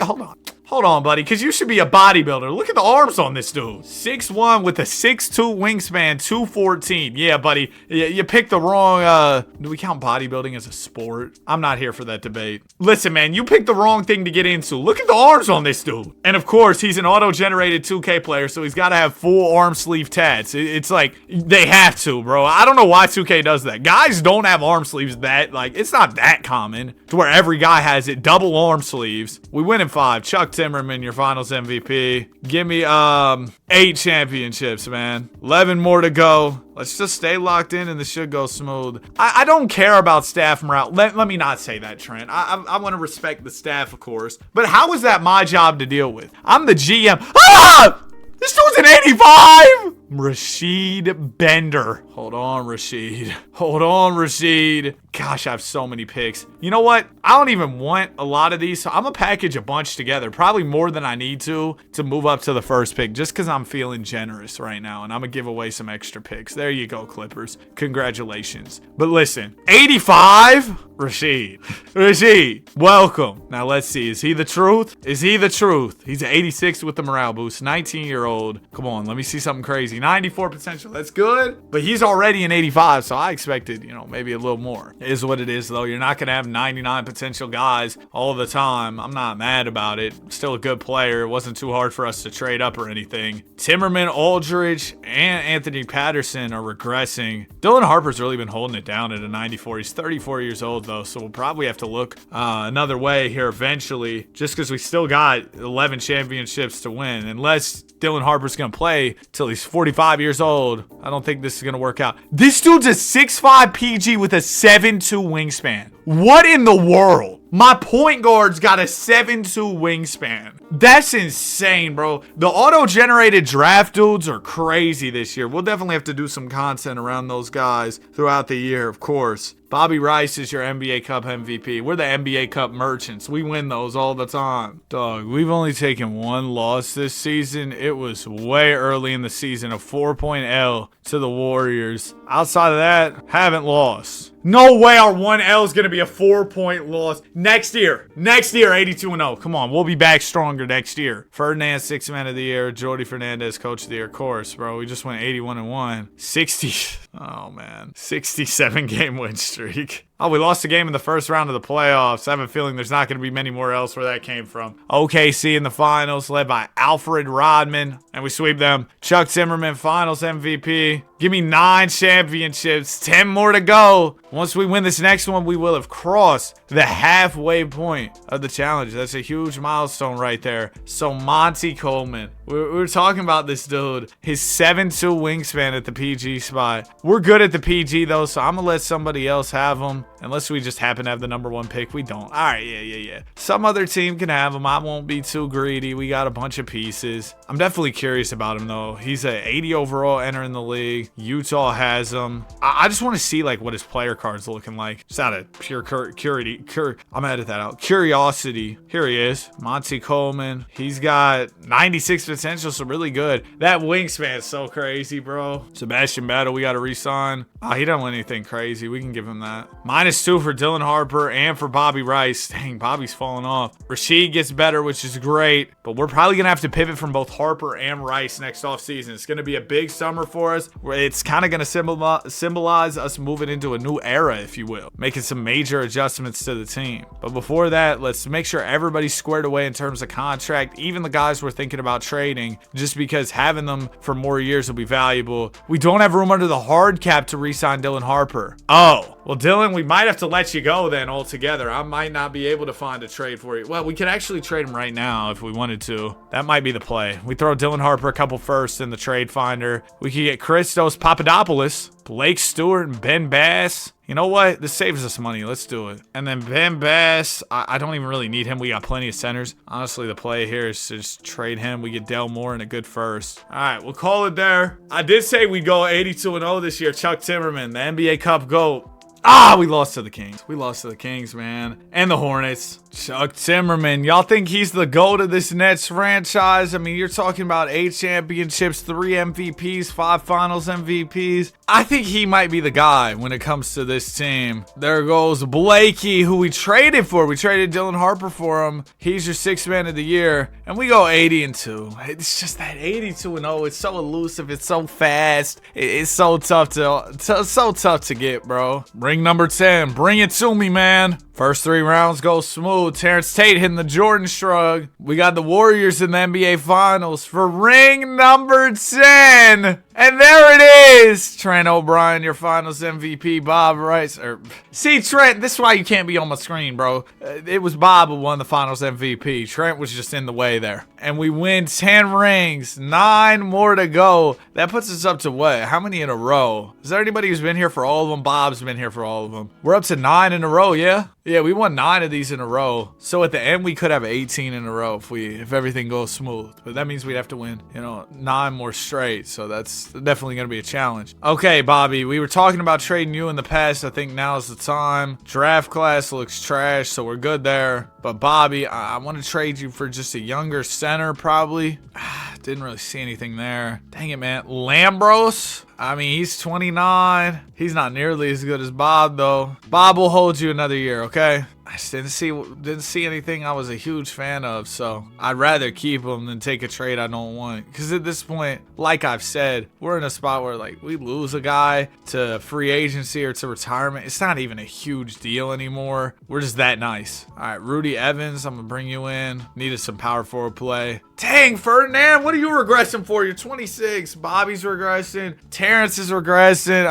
Hold on, buddy, because you should be a bodybuilder. Look at the arms on this dude. 6'1" with a 6'2" wingspan, 214. Yeah, buddy, you picked the wrong, do we count bodybuilding as a sport? I'm not here for that debate. Listen, man, you picked the wrong thing to get into. Look at the arms on this dude. And of course, he's an auto-generated 2K player, so he's got to have full arm sleeve tats. It's like, they have to, bro. I don't know why 2K does that. Guys don't have arm sleeves that, like, it's not that common to where every guy has it. Double arm sleeves. We win in 5. Chuck Timberman, your finals MVP. Give me 8 championships, man. 11 more to go. Let's just stay locked in and this should go smooth. I don't care about staff morale. Let me not say that, Trent. I want to respect the staff, of course. But how is that my job to deal with? I'm the GM. Ah! This dude's an 85! Rashid Bender. Hold on, Rashid. Hold on, Rashid. Gosh, I have so many picks. You know what? I don't even want a lot of these, so I'm gonna package a bunch together. Probably more than I need to move up to the first pick, just because I'm feeling generous right now, and I'm gonna give away some extra picks. There you go, Clippers. Congratulations. But listen, 85? Rashid. Rashid, welcome. Now let's see. Is he the truth? Is he the truth? He's an 86 with the morale boost. 19-year-old. Come on, let me see something crazy. 94 potential. That's good. But he's already an 85, so I expected, you know, maybe a little more. It is what it is, though. You're not going to have 99 potential guys all the time. I'm not mad about it. Still a good player. It wasn't too hard for us to trade up or anything. Timberman, Aldridge, and Anthony Patterson are regressing. Dylan Harper's really been holding it down at a 94. He's 34 years old, though, so we'll probably have to look another way here eventually, just because we still got 11 championships to win. Unless Dylan Harper's going to play till he's 45 years old, I don't think this is going to work out. This dude's a 6'5" PG with a 7'2" wingspan. What in the world? My point guard's got a 7'2" wingspan. That's insane, bro. The auto-generated draft dudes are crazy this year. We'll definitely have to do some content around those guys throughout the year, of course. Bobby Rice is your NBA Cup MVP. We're the NBA Cup merchants. We win those all the time. Dog, we've only taken 1 loss this season. It was way early in the season, a 4-point L to the Warriors. Outside of that, haven't lost. No way our 1 L is going to be a 4-point loss. Next year, 82-0. Come on, we'll be back stronger next year. Ferdinand, 6th man of the year. Jordy Fernandez, coach of the year. Of course, bro. We just went 81-1. 67 game win streak. Oh, we lost a game in the first round of the playoffs. I have a feeling there's not going to be many more else where that came from. OKC in the finals, led by Alfred Rodman, and we sweep them. Chuck Timberman, finals MVP. Give me 9 championships, 10 more to go. Once we win this next one, we will have crossed the halfway point of the challenge. That's a huge milestone right there. So Monty Coleman, we were talking about this dude, his 7'2" wingspan at the PG spot. We're good at the PG though, so I'm gonna let somebody else have him. Unless we just happen to have the number 1 pick. We don't. All right, yeah. Some other team can have him. I won't be too greedy. We got a bunch of pieces. I'm definitely curious about him, though. He's an 80 overall entering the league. Utah has him. I just want to see, like, what his player card's looking like. Just out of pure curiosity. I'm going to edit that out. Curiosity. Here he is. Monty Coleman. He's got 96 potential, so really good. That wingspan's so crazy, bro. Sebastian Battle, we got to re-sign. Oh, he doesn't win anything crazy. We can give him that. -2 for Dylan Harper and for Bobby Rice. Dang, Bobby's falling off. Rashid gets better, which is great, but we're probably going to have to pivot from both Harper and Rice next offseason. It's going to be a big summer for us. It's kind of going to symbolize us moving into a new era, if you will, making some major adjustments to the team. But before that, let's make sure everybody's squared away in terms of contract, even the guys we're thinking about trading, just because having them for more years will be valuable. We don't have room under the hard cap to re-sign Dylan Harper. Oh, Well, Dylan, we might have to let you go then altogether. I might not be able to find a trade for you. Well, we could actually trade him right now if we wanted to. That might be the play. We throw Dylan Harper a couple firsts in the trade finder. We could get Christos Papadopoulos, Blake Stewart, and Ben Bass. You know what? This saves us money. Let's do it. And then Ben Bass, I don't even really need him. We got plenty of centers. Honestly, the play here is to just trade him. We get Del Moore and a good first. All right, we'll call it there. I did say we'd go 82-0 this year. Chuck Timberman, the NBA Cup GOAT. We lost to the Kings. We lost to the Kings, man. And the Hornets. Chuck Timberman. Y'all think he's the GOAT of this Nets franchise? I mean, you're talking about 8 championships, 3 MVPs, 5 finals MVPs. I think he might be the guy when it comes to this team. There goes Blakey, who we traded for. We traded Dylan Harper for him. He's your 6th man of the year. And we go 80-2. It's just that 82-0. It's so elusive. It's so fast. It's so tough to get, bro. Ring number 10. Bring it to me, man. First 3 rounds go smooth. Terrence Tate hitting the Jordan shrug. We got the Warriors in the NBA Finals for ring number 10. And there it is. Trent O'Brien, your Finals MVP. Bob Rice. See, Trent, this is why you can't be on my screen, bro. It was Bob who won the Finals MVP. Trent was just in the way there. And we win 10 rings. 9 more to go. That puts us up to what? How many in a row? Is there anybody who's been here for all of them? Bob's been here for all of them. We're up to 9 in a row, yeah? Yeah, we won 9 of these in a row. So at the end, we could have 18 in a row if everything goes smooth. But that means we'd have to win, 9 more straight. So that's definitely going to be a challenge. Okay, Bobby, we were talking about trading you in the past. I think now's the time. Draft class looks trash, so we're good there. But Bobby, I want to trade you for just a younger center, probably. Didn't really see anything there. Dang it, man. Lambros? I mean, he's 29. He's not nearly as good as Bob, though. Bob will hold you another year, okay? I just didn't see anything I was a huge fan of, so I'd rather keep him than take a trade I don't want. Because at this point, like I've said, we're in a spot where we lose a guy to free agency or to retirement. It's not even a huge deal anymore. We're just that nice. All right, Rudy Evans, I'm gonna bring you in. Needed some power forward play. Dang, Ferdinand, what are you regressing for? You're 26. Bobby's regressing. Terrence is regressing.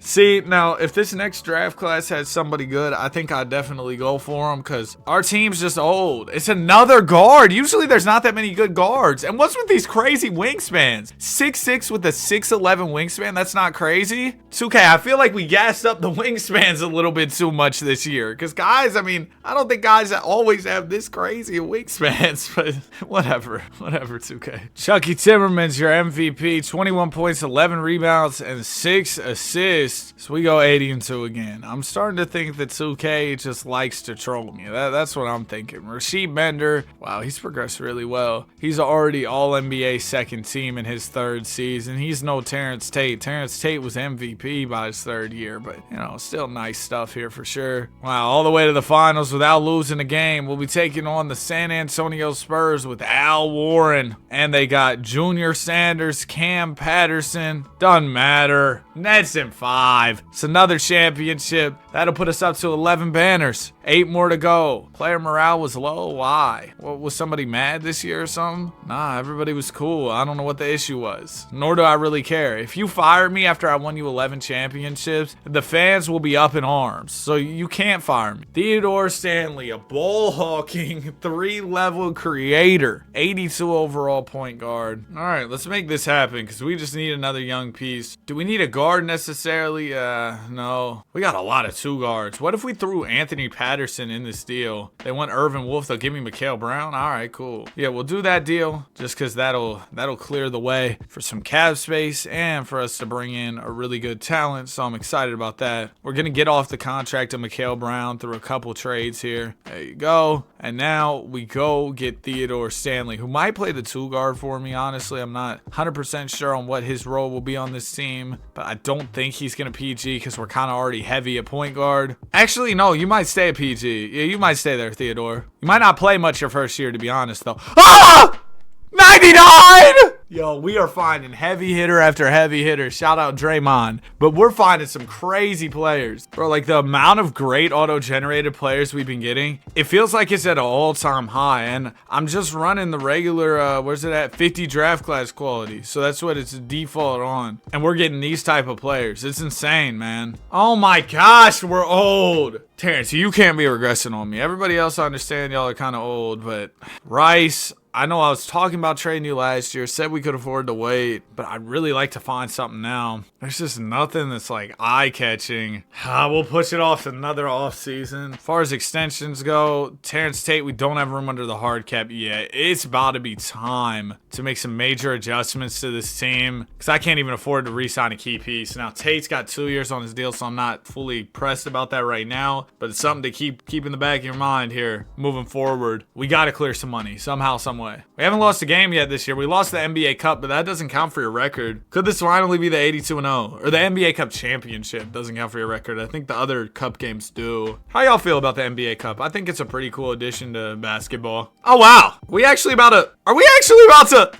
See, now, if this next draft class had somebody good, I think I'd definitely go for him because our team's just old. It's another guard. Usually there's not that many good guards. And what's with these crazy wingspans? 6'6" with a 6'11" wingspan? That's not crazy. 2K, I feel like we gassed up the wingspans a little bit too much this year. Because guys, I mean, I don't think guys always have this crazy wingspans, but whatever, 2K. Chucky Timberman's your MVP. 21 points, 11 rebounds, and 6 assists. So we go 80-2 again. I'm starting to think that 2K just likes to troll me. That's what I'm thinking. Rasheed Bender, wow, he's progressed really well. He's already All-NBA second team in his 3rd season. He's no Terrence Tate. Terrence Tate was MVP by his 3rd year, but, still nice stuff here for sure. Wow, all the way to the finals without losing a game. We'll be taking on the San Antonio Spurs with Al Warren. And they got Junior Sanders, Cam Patterson. Doesn't matter. Nets in 5. It's another championship. That'll put us up to 11 banners. 8 more to go. Player morale was low. Why? What, was somebody mad this year or something? Nah, everybody was cool. I don't know what the issue was. Nor do I really care. If you fired me after I won you 11 championships, the fans will be up in arms. So you can't fire me. Theodore Stanley, a ball-hawking 3-level creator. 82 overall point guard. All right, let's make this happen because we just need another young piece. Do we need a guard necessarily? No. We got a lot of 2 guards. What if we threw Anthony Patterson in this deal? They want Irvin Wolf. They'll give me Mikal Brown. All right, cool. Yeah, we'll do that deal just because that'll clear the way for some cap space and for us to bring in a really good talent. So I'm excited about that. We're going to get off the contract of Mikal Brown through a couple trades here. There you go. And now we go get Theodore Stanley, who might play the 2 guard for me. Honestly, I'm not 100% sure on what his role will be on this team, but I don't think he's going to PG because we're kind of already heavy at point guard. Actually, no, you might stay at PG. Yeah, you might stay there, Theodore. You might not play much your first year, to be honest, though. 99! Yo, Yo, we are finding heavy hitter after heavy hitter. Shout out Draymond. But we're finding some crazy players. Bro, like the amount of great auto-generated players we've been getting, it feels like it's at an all-time high. And I'm just running the regular, where's it at? 50 draft class quality. So that's what it's default on. And we're getting these type of players. It's insane, man. Oh my gosh, we're old. Terrence, you can't be regressing on me. Everybody else, I understand y'all are kind of old, but Rice, I know I was talking about trading you last year, said we could afford to wait, but I'd really like to find something now. There's just nothing that's like eye-catching. We'll push it off to another off-season. As far as extensions go, Terrence Tate, we don't have room under the hard cap yet. It's about to be time to make some major adjustments to this team because I can't even afford to re-sign a key piece. Now, Tate's got 2 years on his deal, so I'm not fully pressed about that right now, but it's something to keep in the back of your mind here moving forward. We got to clear some money somehow, some way. We haven't lost a game yet this year. We lost the NBA Cup, but that doesn't count for your record. Could this finally be the 82-0? Or the NBA Cup championship doesn't count for your record. I think the other Cup games do. How y'all feel about the NBA Cup? I think it's a pretty cool addition to basketball. Oh, wow. Are we actually about to?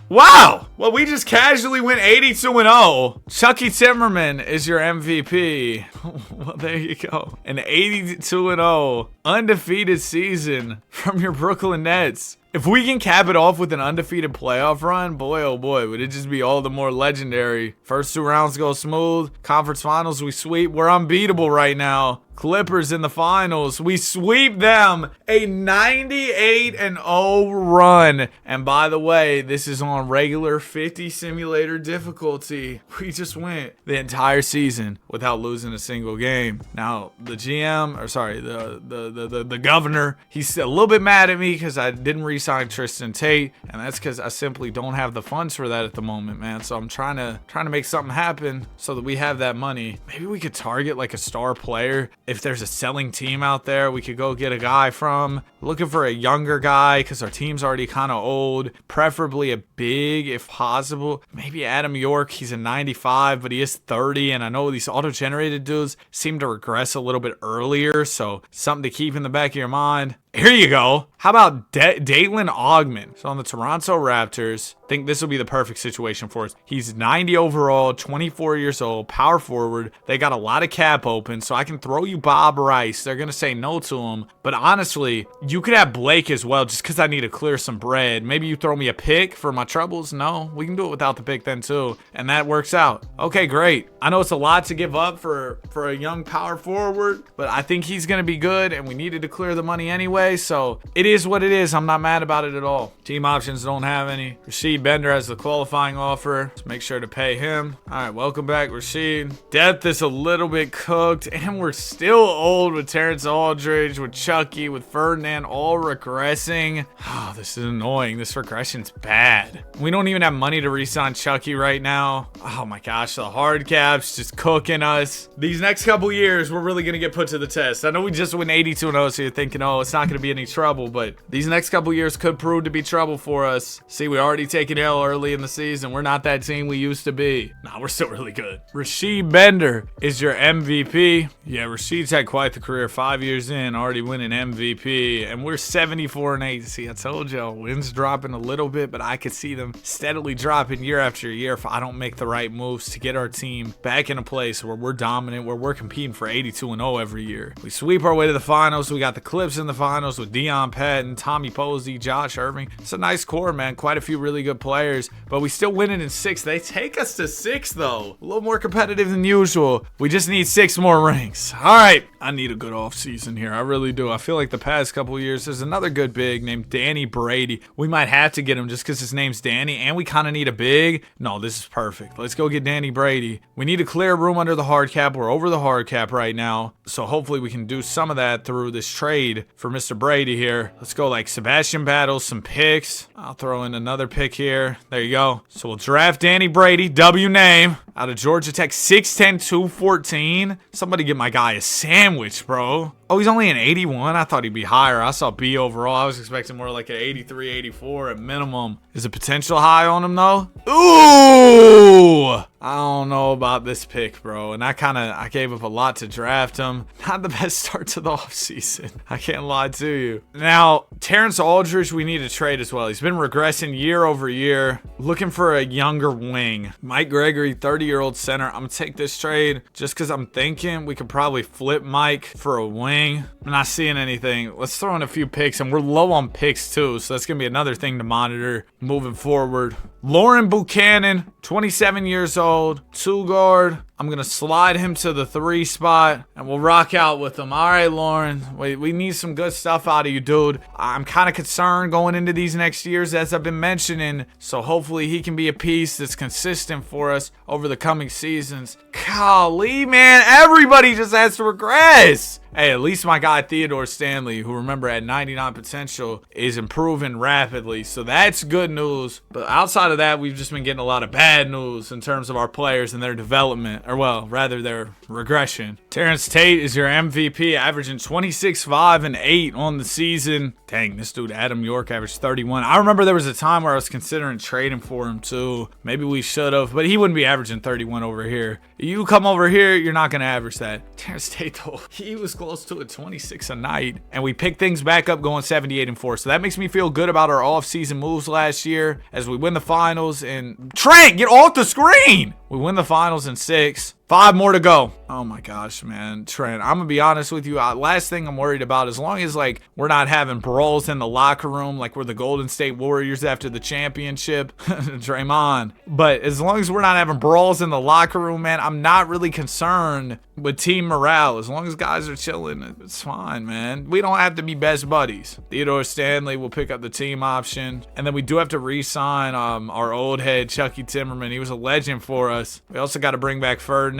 Wow. Well, we just casually went 82-0. Chucky Timberman is your MVP. Well, there you go. An 82-0 undefeated season from your Brooklyn Nets. If we can cap it off with an undefeated playoff run, boy, oh boy, would it just be all the more legendary. First 2 rounds go smooth. Conference finals, we sweep. We're unbeatable right now. Clippers in the finals. We sweep them. A 98-0 run. And by the way, this is on regular 50 simulator difficulty. We just went the entire season without losing a single game. Now, the GM, or sorry, the governor, he's a little bit mad at me because I didn't re-sign Tristan Tate, and that's because I simply don't have the funds for that at the moment, man. So I'm trying to make something happen so that we have that money. Maybe we could target like a star player. If there's a selling team out there, we could go get a guy from. Looking for a younger guy because our team's already kind of old. Preferably a big if possible. Maybe Adam York. He's a 95, but he is 30. And I know these auto-generated dudes seem to regress a little bit earlier. So something to keep in the back of your mind. Here you go. How about Dalen Augment? So on the Toronto Raptors, I think this will be the perfect situation for us. He's 90 overall, 24 years old, power forward. They got a lot of cap open, so I can throw you Bob Rice. They're going to say no to him. But honestly, you could have Blake as well just because I need to clear some bread. Maybe you throw me a pick for my troubles. No, we can do it without the pick then too. And that works out. Okay, great. I know it's a lot to give up for a young power forward, but I think he's going to be good, and we needed to clear the money anyway. So it is what it is. I'm not mad about it at all. Team options don't have any. Rasheed Bender has the qualifying offer. Let's make sure to pay him. All right, welcome back, Rasheed. Depth is a little bit cooked, and we're still old with Terrence Aldridge, with Chucky, with Ferdinand, all regressing. Oh, this is annoying. This regression's bad. We don't even have money to re-sign Chucky right now. Oh my gosh, the hard cap's just cooking us. These next couple years, we're really gonna get put to the test. I know we just went 82-0, so you're thinking, oh, it's not gonna be any trouble, but these next couple years could prove to be trouble for us. See, we already taken L early in the season. We're not that team we used to be. Nah, we're still really good. Rasheed Bender is your MVP. Yeah, Rasheed's had quite the career. 5 years in, already winning MVP, and we're 74-8. See, I told y'all, wins dropping a little bit, but I could see them steadily dropping year after year if I don't make the right moves to get our team back in a place where we're dominant, where we're competing for 82-0 every year. We sweep our way to the finals. We got the Clips in the finals with Dion Patton, Tommy Posey, Josh Irving. It's a nice core, man. Quite a few really good players, but we still win it in 6. They take us to 6, though. A little more competitive than usual. We just need 6 more rings. All right. I need a good offseason here. I really do. I feel like the past couple years, there's another good big named Danny Brady. We might have to get him just because his name's Danny, and we kind of need a big. No, this is perfect. Let's go get Danny Brady. We need to clear room under the hard cap. We're over the hard cap right now, so hopefully we can do some of that through this trade for Mr. Brady here. Let's go like Sebastian Battles, some picks. I'll throw in another pick here. There you go. So we'll draft Danny Brady, W name, out of Georgia Tech, 6'10", 214. Somebody get my guy a sandwich, bro. Oh, he's only an 81? I thought he'd be higher. I saw B overall. I was expecting more like an 83, 84 at minimum. Is the potential high on him, though? Ooh! I don't know about this pick, bro. And I gave up a lot to draft him. Not the best start to the offseason. I can't lie to you. Now, Terrence Aldridge, we need to trade as well. He's been regressing year over year. looking for a younger wing. Mike Gregory, 30-year-old center. I'm going to take this trade just because I'm thinking we could probably flip Mike for a wing. I'm not seeing anything. Let's throw in a few picks, and we're low on picks too, so that's going to be another thing to monitor moving forward. Lauren Buchanan, 27 years old, 2-guard. I'm going to slide him to the 3 spot, and we'll rock out with him. All right, Lauren, we need some good stuff out of you, dude. I'm kind of concerned going into these next years, as I've been mentioning, so hopefully he can be a piece that's consistent for us over the coming seasons. Golly, man, everybody just has to regress. Hey, at least my guy Theodore Stanley, who remember had 99 potential, is improving rapidly. So that's good news. But outside of that, we've just been getting a lot of bad news in terms of our players and their development. Or, well, rather their regression. Terrence Tate is your MVP, averaging 26, 5, and 8 on the season. Dang, this dude Adam York averaged 31. I remember there was a time where I was considering trading for him too. Maybe we should have, but he wouldn't be averaging 31 over here. You come over here, you're not going to average that. Terrence Tate, though, he was close to a 26 a night, and we picked things back up going 78-4. So that makes me feel good about our offseason moves last year as we win the finals. And Trent, get off the screen! We win the finals in 6. 5 more to go. Oh my gosh, man. Trent, I'm gonna be honest with you. Last thing I'm worried about, as long as like we're not having brawls in the locker room like we're the Golden State Warriors after the championship. Draymond. But as long as we're not having brawls in the locker room, man, I'm not really concerned with team morale. As long as guys are chilling, it's fine, man. We don't have to be best buddies. Theodore Stanley will pick up the team option. And then we do have to re-sign our old head, Chucky Timberman. He was a legend for us. We also got to bring back Ferdinand.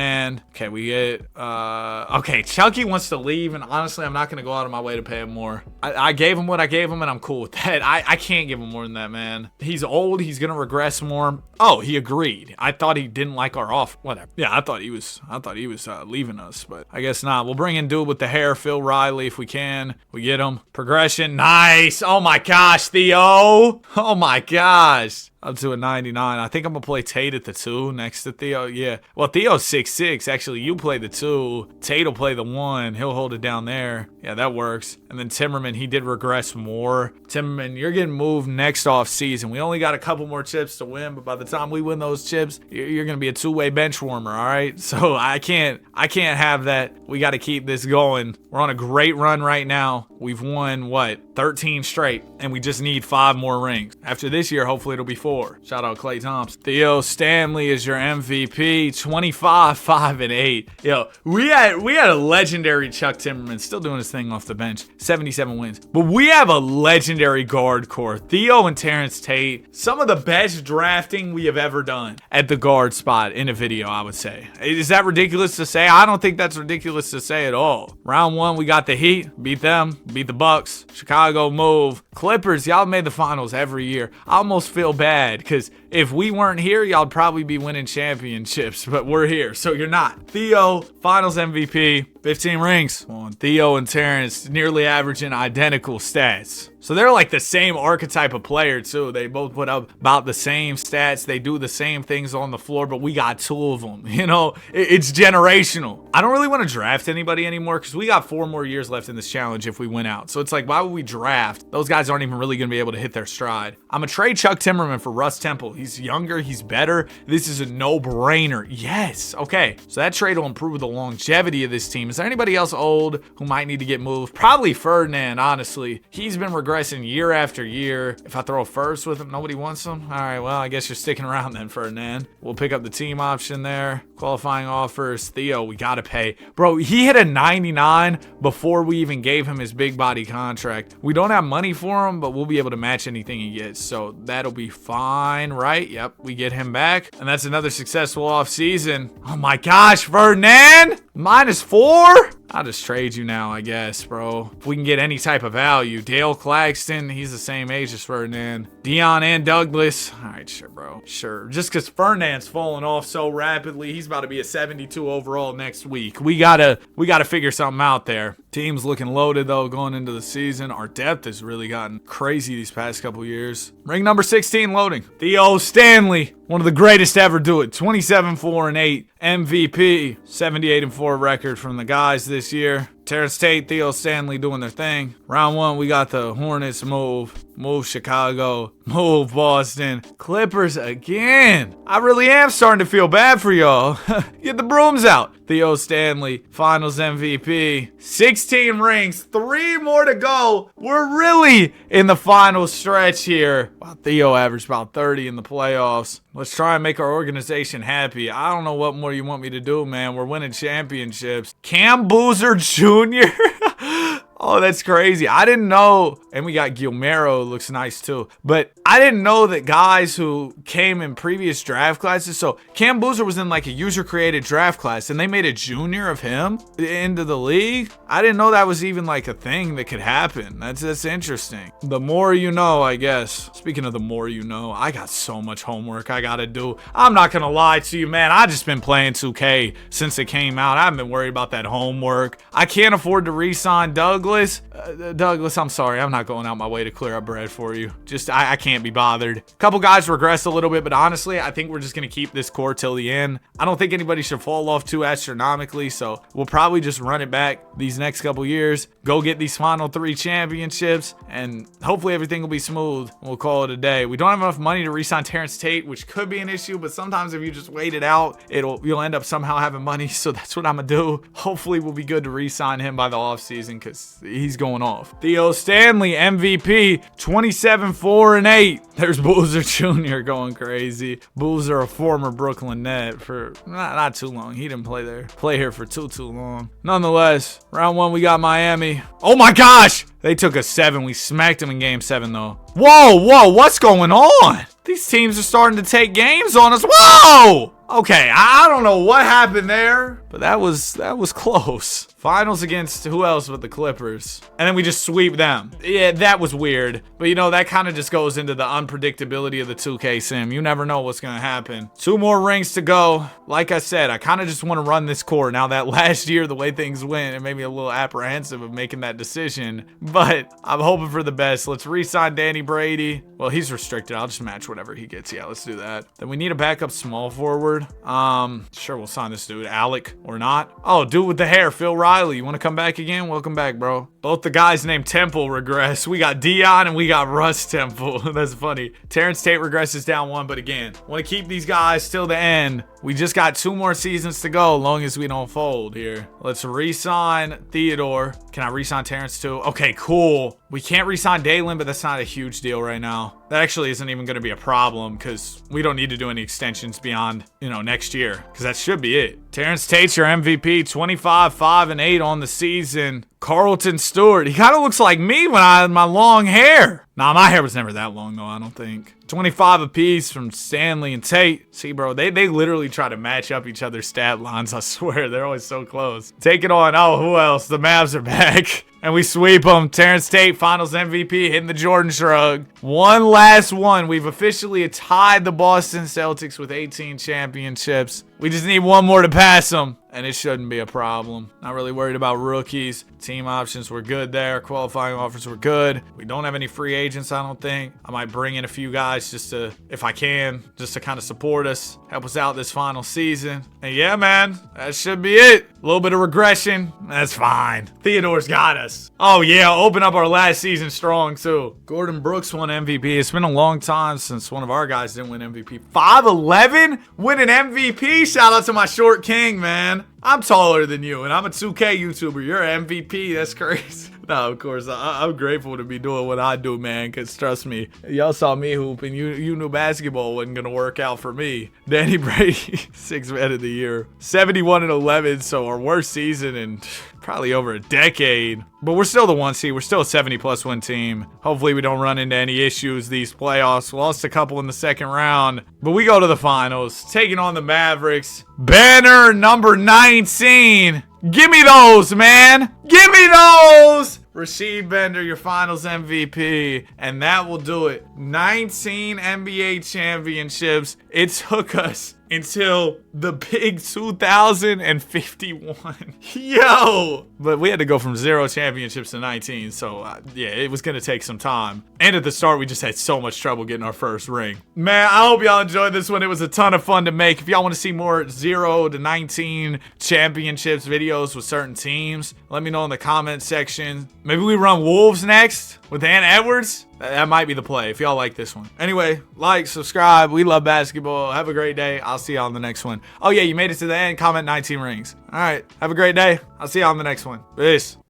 Okay, we get okay, Chucky wants to leave, and honestly I'm not gonna go out of my way to pay him more. I gave him what I gave him, and I'm cool with that. I can't give him more than that, man. He's old, he's gonna regress more. Oh, he agreed. I thought he didn't like our offer. Whatever. Yeah, I thought he was leaving us, but I guess not. We'll bring in dude with the hair, Phil Riley, if we can. We get him. Progression, nice. Oh my gosh, Theo. Oh my gosh. Up to a 99. I think I'm going to play Tate at the 2 next to Theo. Yeah. Well, Theo's 6'6". Actually, you play the 2. Tate will play the 1. He'll hold it down there. Yeah, that works. And then Timberman, he did regress more. Timberman, you're getting moved next off season. We only got a couple more chips to win, but by the time we win those chips, you're going to be a 2-way bench warmer, all right? So I can't have that. We got to keep this going. We're on a great run right now. We've won, 13 straight, and we just need 5 more rings. After this year, hopefully it'll be 4. Shout out Klay Thompson. Theo Stanley is your MVP, 25, 5, and 8. Yo, we had a legendary Chuck Timberman still doing his thing off the bench, 77 wins. But we have a legendary guard core, Theo and Terrence Tate. Some of the best drafting we have ever done at the guard spot in a video, I would say. Is that ridiculous to say? I don't think that's ridiculous to say at all. Round 1, we got the Heat, beat them, beat the Bucks. Chicago move. Clippers, y'all made the finals every year. I almost feel bad because if we weren't here, y'all'd probably be winning championships, but we're here, so you're not. Theo, finals MVP, 15 rings. Well, Theo and Terrence nearly averaging identical stats. So they're like the same archetype of player too. They both put up about the same stats. They do the same things on the floor, but we got 2 of them. You know, it's generational. I don't really want to draft anybody anymore because we got 4 more years left in this challenge if we win out. So it's like, why would we draft? Those guys aren't even really going to be able to hit their stride. I'm going to trade Chuck Timberman for Russ Temple. He's younger. He's better. This is a no-brainer. Yes. Okay. So that trade will improve the longevity of this team. Is there anybody else old who might need to get moved? Probably Ferdinand, honestly. He's been regressing year after year. If I throw a first with him, nobody wants him. All right, well, I guess you're sticking around then, Ferdinand. We'll pick up the team option there. Qualifying offers. Theo, we got to pay. Bro, he hit a 99 before we even gave him his big body contract. We don't have money for him, but we'll be able to match anything he gets. So that'll be fine, right? Yep, we get him back. And that's another successful offseason. Oh my gosh, Ferdinand! -4? I'll just trade you now, I guess, bro. If we can get any type of value. Dale Claxton, he's the same age as Ferdinand. Dion and Douglas. All right, sure, bro. Sure. Just because Ferdinand's falling off so rapidly, he's about to be a 72 overall next week. We gotta figure something out there. Team's looking loaded, though, going into the season. Our depth has really gotten crazy these past couple years. Ring number 16 loading. Theo Stanley, one of the greatest to ever do it. 27, 4, and 8. MVP, 78-4 record from the guys this year. Terrence Tate, Theo Stanley doing their thing. Round 1, we got the Hornets move Chicago, move Boston. Clippers again. I really am starting to feel bad for y'all. Get the brooms out. Theo Stanley, Finals MVP. 16 rings, 3 more to go. We're really in the final stretch here. Wow, Theo averaged about 30 in the playoffs. Let's try and make our organization happy. I don't know what more you want me to do, man. We're winning championships. Cam Boozer Jr. Oh, that's crazy. I didn't know. And we got Gilmero, looks nice too. But I didn't know that guys who came in previous draft classes. So Cam Boozer was in like a user-created draft class, and they made a junior of him into the league. I didn't know that was even like a thing that could happen. That's interesting. The more you know, I guess. Speaking of the more you know, I got so much homework I gotta do. I'm not gonna lie to you, man. I just been playing 2K since it came out. I haven't been worried about that homework. I can't afford to re-sign Douglas. Douglas, I'm sorry. I'm not going out my way to clear up bread for you. Just, I can't be bothered. A couple guys regressed a little bit, but honestly, I think we're just going to keep this core till the end. I don't think anybody should fall off too astronomically, so we'll probably just run it back these next couple years, go get these final 3 championships, and hopefully everything will be smooth. We'll call it a day. We don't have enough money to re-sign Terrence Tate, which could be an issue, but sometimes if you just wait it out, you'll end up somehow having money, so that's what I'm going to do. Hopefully we'll be good to re-sign him by the offseason, because he's going off. Theo Stanley, MVP, 27, 4, and 8. There's Boozer Jr. going crazy. Boozer, a former Brooklyn Net for not too long. He didn't play here for too long. Nonetheless, round 1, we got Miami. Oh my gosh! They took a 7. We smacked them in game 7 though. Whoa, what's going on? These teams are starting to take games on us. Whoa! Okay, I don't know what happened there, but that was close. Finals against who else but the Clippers. And then we just sweep them. Yeah, that was weird. But you know, that kind of just goes into the unpredictability of the 2K sim. You never know what's going to happen. 2 more rings to go. Like I said, I kind of just want to run this core. Now that last year, the way things went, it made me a little apprehensive of making that decision. But I'm hoping for the best. Let's re-sign Danny Brady. Well, he's restricted. I'll just match whatever he gets. Yeah, let's do that. Then we need a backup small forward. Sure, we'll sign this dude. Alec or not. Oh, dude with the hair, Phil Riley. You want to come back again? Welcome back, bro. Both the guys named Temple regress. We got Dion and we got Russ Temple. That's funny. Terrence Tate regresses down 1, but again, want to keep these guys till the end. We just got 2 more seasons to go, long as we don't fold here. Let's re-sign Theodore. Can I re-sign Terrence too? Okay, cool. We can't re-sign Dalen, but that's not a huge deal right now. That actually isn't even going to be a problem because we don't need to do any extensions beyond, next year, because that should be it. Terrence Tate's your MVP, 25, 5, and 8 on the season. Carlton Stewart. He kind of looks like me when I had my long hair. Nah, my hair was never that long though, I don't think. 25 apiece from Stanley and Tate. See, bro, they literally try to match up each other's stat lines, I swear. They're always so close. Take it on. Oh, who else? The Mavs are back. And we sweep them. Terrence Tate, Finals MVP, hitting the Jordan Shrug. One last one. We've officially tied the Boston Celtics with 18 championships. We just need 1 more to pass them, and it shouldn't be a problem. Not really worried about rookies. Team options were good there. Qualifying offers were good. We don't have any free agents, I don't think. I might bring in a few guys just to, if I can, just to kind of support us, help us out this final season. And yeah, man, that should be it. A little bit of regression. That's fine. Theodore's got us. Oh, yeah, open up our last season strong, too. Gordon Brooks won MVP. It's been a long time since one of our guys didn't win MVP. 5'11", winning MVP. Shout out to my short king, man. I'm taller than you, and I'm a 2K YouTuber. You're an MVP. That's crazy. No, of course, I'm grateful to be doing what I do, man, because trust me, y'all saw me hoop, and you knew basketball wasn't going to work out for me. Danny Brady, 6th man of the year. 71-11, so our worst season in probably over a decade. But we're still the 1 seed. We're still a 70-plus win team. Hopefully we don't run into any issues these playoffs. We lost a couple in the second round, but we go to the finals, taking on the Mavericks. Banner number 19. Give me those, man. Give me those. Rasheed Bender, your Finals MVP. And that will do it. 19 NBA championships. It took us until the big 2051. Yo! But we had to go from 0 championships to 19, so yeah, it was gonna take some time. And at the start, we just had so much trouble getting our first ring. Man, I hope y'all enjoyed this one. It was a ton of fun to make. If y'all want to see more 0 to 19 championships videos with certain teams, let me know in the comment section. Maybe we run Wolves next with Ant Edwards. That might be the play if y'all like this one. Anyway, like, subscribe. We love basketball. Have a great day. I'll see y'all on the next one. Oh yeah, you made it to the end. Comment 19 rings. All right. Have a great day. I'll see y'all on the next one. Peace.